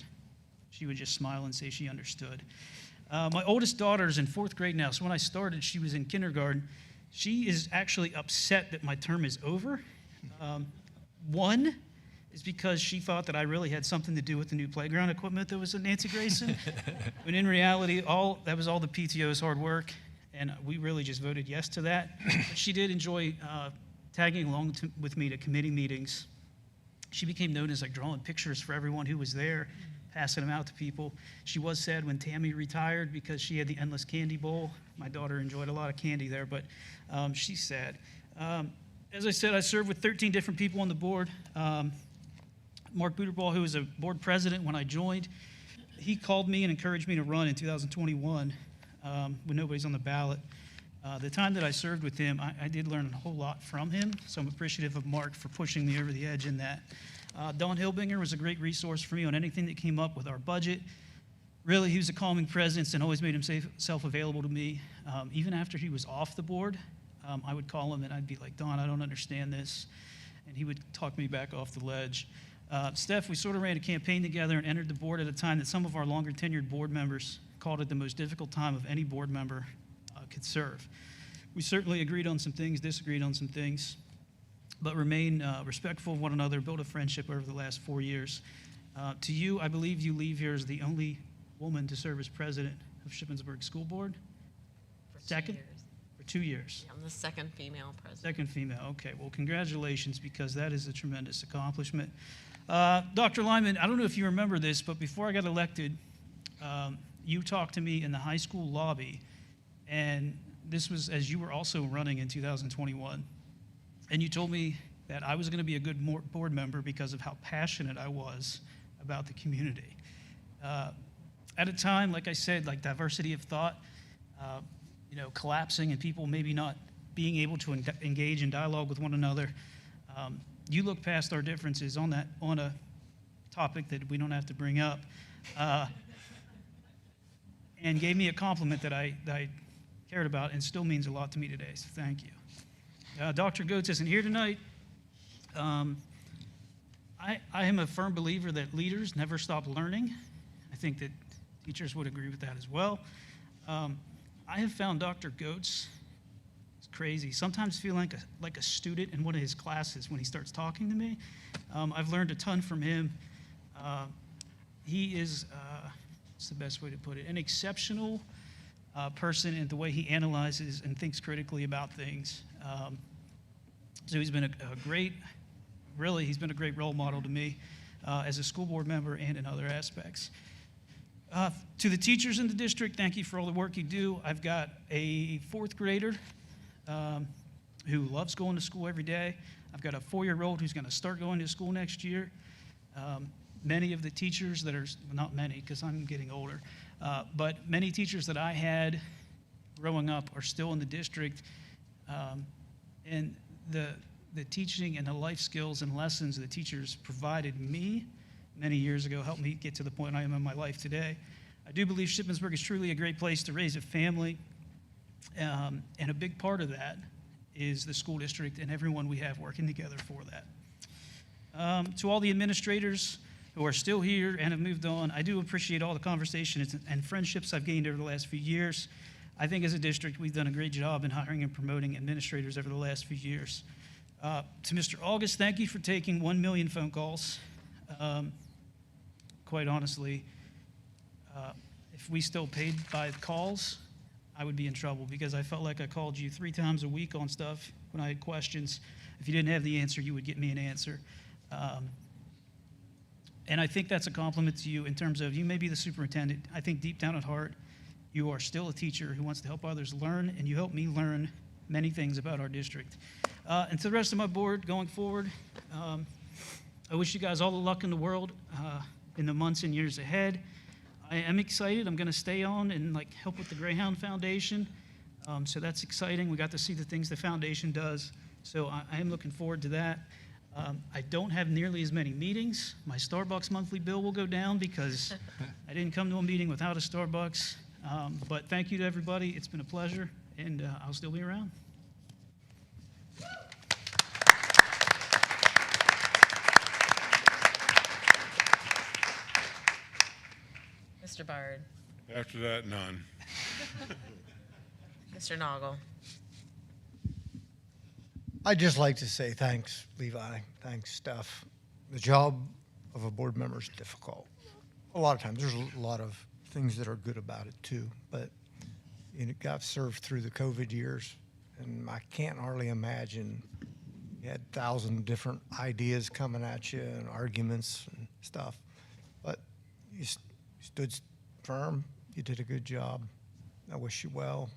she would just smile and say she understood. My oldest daughter's in 4th grade now, so when I started, she was in kindergarten. She is actually upset that my term is over. One is because she thought that I really had something to do with the new playground equipment that was at Nancy Grayson. When in reality, that was all the PTO's hard work, and we really just voted yes to that. But she did enjoy tagging along with me to committee meetings. She became known as like drawing pictures for everyone who was there, passing them out to people. She was sad when Tammy retired because she had the endless candy bowl. My daughter enjoyed a lot of candy there, but she's sad. As I said, I served with 13 different people on the board. Mark Buterball, who was a board president when I joined, he called me and encouraged me to run in 2021 when nobody's on the ballot. The time that I served with him, I did learn a whole lot from him, so I'm appreciative of Mark for pushing me over the edge in that. Don Hilbinger was a great resource for me on anything that came up with our budget. Really, he was a calming presence and always made himself available to me. Even after he was off the board, I would call him and I'd be like, Don, I don't understand this. And he would talk me back off the ledge. Steph, we sort of ran a campaign together and entered the board at a time that some of our longer tenured board members called it the most difficult time of any board member could serve. We certainly agreed on some things, disagreed on some things, but remain respectful of one another, built a friendship over the last 4 years. To you, I believe you leave here as the only woman to serve as president of Shippensburg School Board. Second? For 2 years. Yeah, I'm the second female president. Second female, okay. Well, congratulations, because that is a tremendous accomplishment. Dr. Lyman, I don't know if you remember this, but before I got elected, you talked to me in the high school lobby, and this was as you were also running in 2021, and you told me that I was going to be a good board member because of how passionate I was about the community. At a time, like I said, like diversity of thought, collapsing and people maybe not being able to engage in dialogue with one another, you look past our differences on a topic that we don't have to bring up, and gave me a compliment that I cared about and still means a lot to me today, so thank you. Dr. Goetz isn't here tonight. I am a firm believer that leaders never stop learning. I think that teachers would agree with that as well. I have found Dr. Goetz, it's crazy, sometimes feel like a student in one of his classes when he starts talking to me. I've learned a ton from him. He is, what's the best way to put it, an exceptional person in the way he analyzes and thinks critically about things. So he's been a great role model to me as a school board member and in other aspects. To the teachers in the district, thank you for all the work you do. I've got a 4th grader who loves going to school every day. I've got a 4-year-old who's going to start going to school next year. Many of the teachers that are, well, not many because I'm getting older, but many teachers that I had growing up are still in the district. And the teaching and the life skills and lessons the teachers provided me many years ago helped me get to the point I am in my life today. I do believe Shippensburg is truly a great place to raise a family, and a big part of that is the school district and everyone we have working together for that. To all the administrators who are still here and have moved on, I do appreciate all the conversations and friendships I've gained over the last few years. I think as a district, we've done a great job in hiring and promoting administrators over the last few years. To Mr. August, thank you for taking 1 million phone calls. Quite honestly, if we still paid by calls, I would be in trouble because I felt like I called you 3 times a week on stuff when I had questions. If you didn't have the answer, you would get me an answer. And I think that's a compliment to you in terms of you may be the superintendent. I think deep down at heart, you are still a teacher who wants to help others learn, and you help me learn many things about our district. And to the rest of my board going forward, I wish you guys all the luck in the world in the months and years ahead. I am excited. I'm going to stay on and help with the Greyhound Foundation. So that's exciting. We got to see the things the foundation does. So I am looking forward to that. I don't have nearly as many meetings. My Starbucks monthly bill will go down because I didn't come to a meeting without a Starbucks. But thank you to everybody. It's been a pleasure, and I'll still be around. Mr. Bard. After that, none. Mr. Noggle. I'd just like to say thanks, Levi. Thanks, Steph. The job of a board member is difficult. A lot of times, there's a lot of things that are good about it too, but it got served through the COVID years, and I can't hardly imagine you had 1,000 different ideas coming at you and arguments and stuff, but you stood firm. You did a good job. I wish you well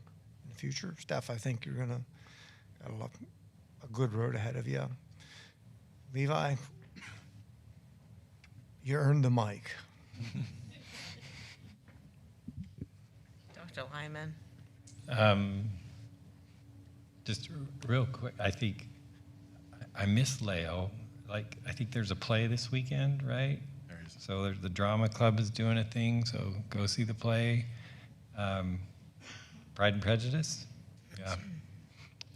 in the future. Steph, I think you're gonna got a good road ahead of you. Levi, you earned the mic. Dr. Lyman. Just real quick, I think I miss Leo. I think there's a play this weekend, right? So there's the drama club is doing a thing, so go see the play. Pride and Prejudice. Yeah.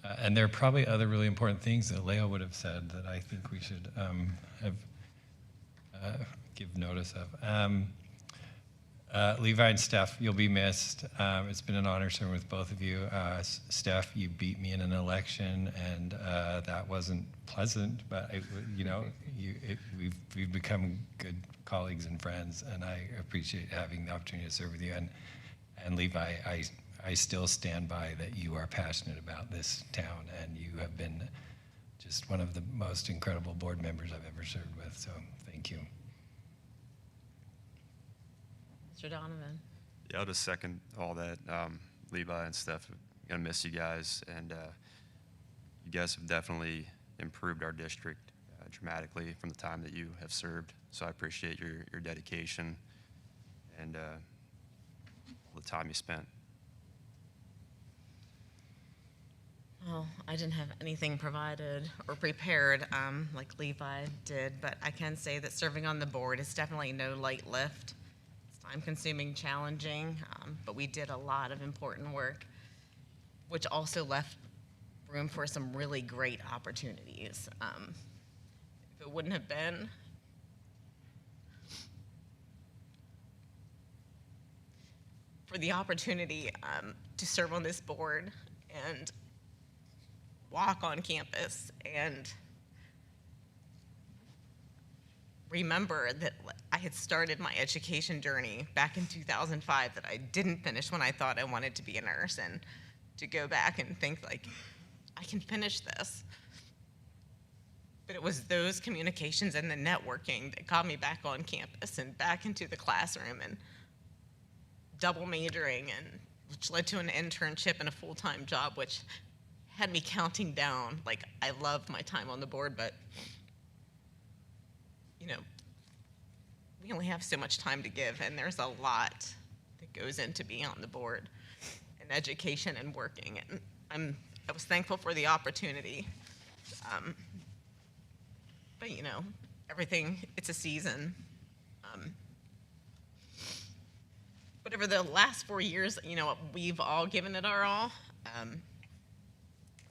and there are probably other really important things that Leo would have said that I think we should give notice of. Levi and Steph, you'll be missed. It's been an honor serving with both of you. Steph, you beat me in an election, and that wasn't pleasant, but we've become good colleagues and friends, and I appreciate having the opportunity to serve with you. And Levi, I still stand by that you are passionate about this town, and you have been just one of the most incredible board members I've ever served with, so thank you. Mr. Donovan. Yeah, I'll just second all that. Levi and Steph, I'm gonna miss you guys, and you guys have definitely improved our district dramatically from the time that you have served. So I appreciate your dedication and all the time you spent. Well, I didn't have anything provided or prepared like Levi did, but I can say that serving on the board is definitely no light lift. Time-consuming, challenging, but we did a lot of important work, which also left room for some really great opportunities. If it wouldn't have been for the opportunity to serve on this board and walk on campus and remember that I had started my education journey back in 2005 that I didn't finish when I thought I wanted to be a nurse, and to go back and think like, I can finish this. But it was those communications and the networking that got me back on campus and back into the classroom and double majoring, and which led to an internship and a full-time job, which had me counting down. Like, I love my time on the board, but we only have so much time to give, and there's a lot that goes into being on the board and education and working. And I was thankful for the opportunity. But everything, it's a season. But over the last 4 years, we've all given it our all.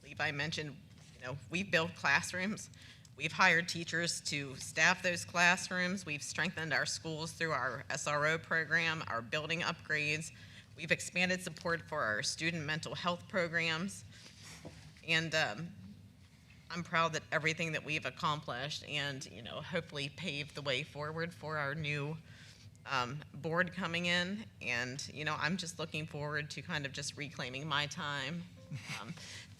Levi mentioned, we've built classrooms. We've hired teachers to staff those classrooms. We've strengthened our schools through our SRO program, our building upgrades. We've expanded support for our student mental health programs. And I'm proud that everything that we've accomplished and, hopefully paved the way forward for our new board coming in. And, I'm just looking forward to kind of just reclaiming my time.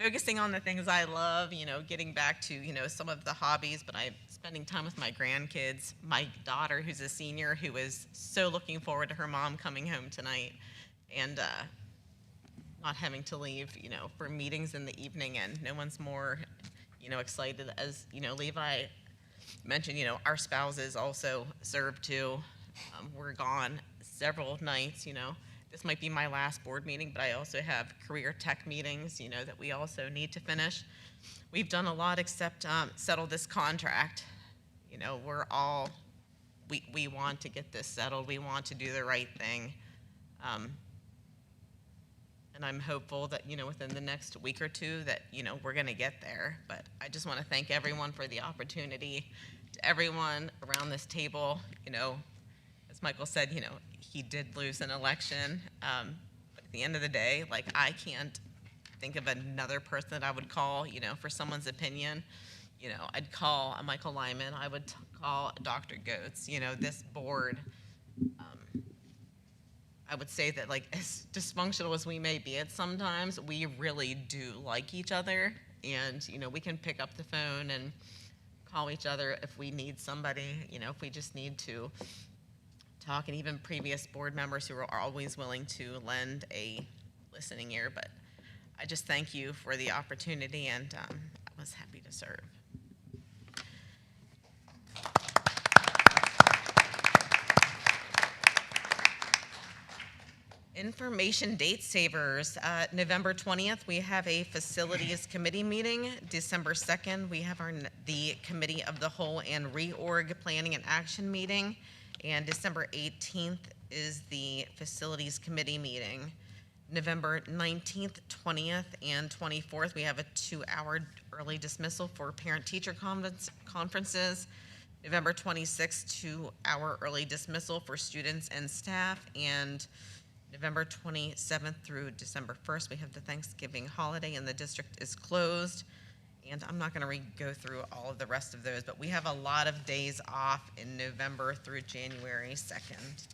Focusing on the things I love, getting back to, some of the hobbies, but I'm spending time with my grandkids, my daughter who's a senior who is so looking forward to her mom coming home tonight, and not having to leave, for meetings in the evening, and no one's more, excited as, Levi mentioned, our spouses also serve too. We're gone several nights, This might be my last board meeting, but I also have career tech meetings, that we also need to finish. We've done a lot except settle this contract. We want to get this settled. We want to do the right thing. And I'm hopeful that, within the next week or two that, we're going to get there. But I just want to thank everyone for the opportunity. To everyone around this table, as Michael said, he did lose an election. But at the end of the day, I can't think of another person that I would call, for someone's opinion. I'd call Michael Lyman. I would call Dr. Goetz. This board, I would say that, as dysfunctional as we may be at sometimes, we really do like each other. And, we can pick up the phone and call each other if we need somebody, if we just need to talk, and even previous board members who are always willing to lend a listening ear. But I just thank you for the opportunity, and I was happy to serve. Information date savers. November 20th, we have a facilities committee meeting. December 2nd, we have the committee of the whole and reorg planning and action meeting. And December 18th is the facilities committee meeting. November 19th, 20th, and 24th, we have a 2-hour early dismissal for parent-teacher conferences. November 26th, 2-hour early dismissal for students and staff. And November 27th through December 1st, we have the Thanksgiving holiday and the district is closed. And I'm not going to go through all of the rest of those, but we have a lot of days off in November through January 2nd.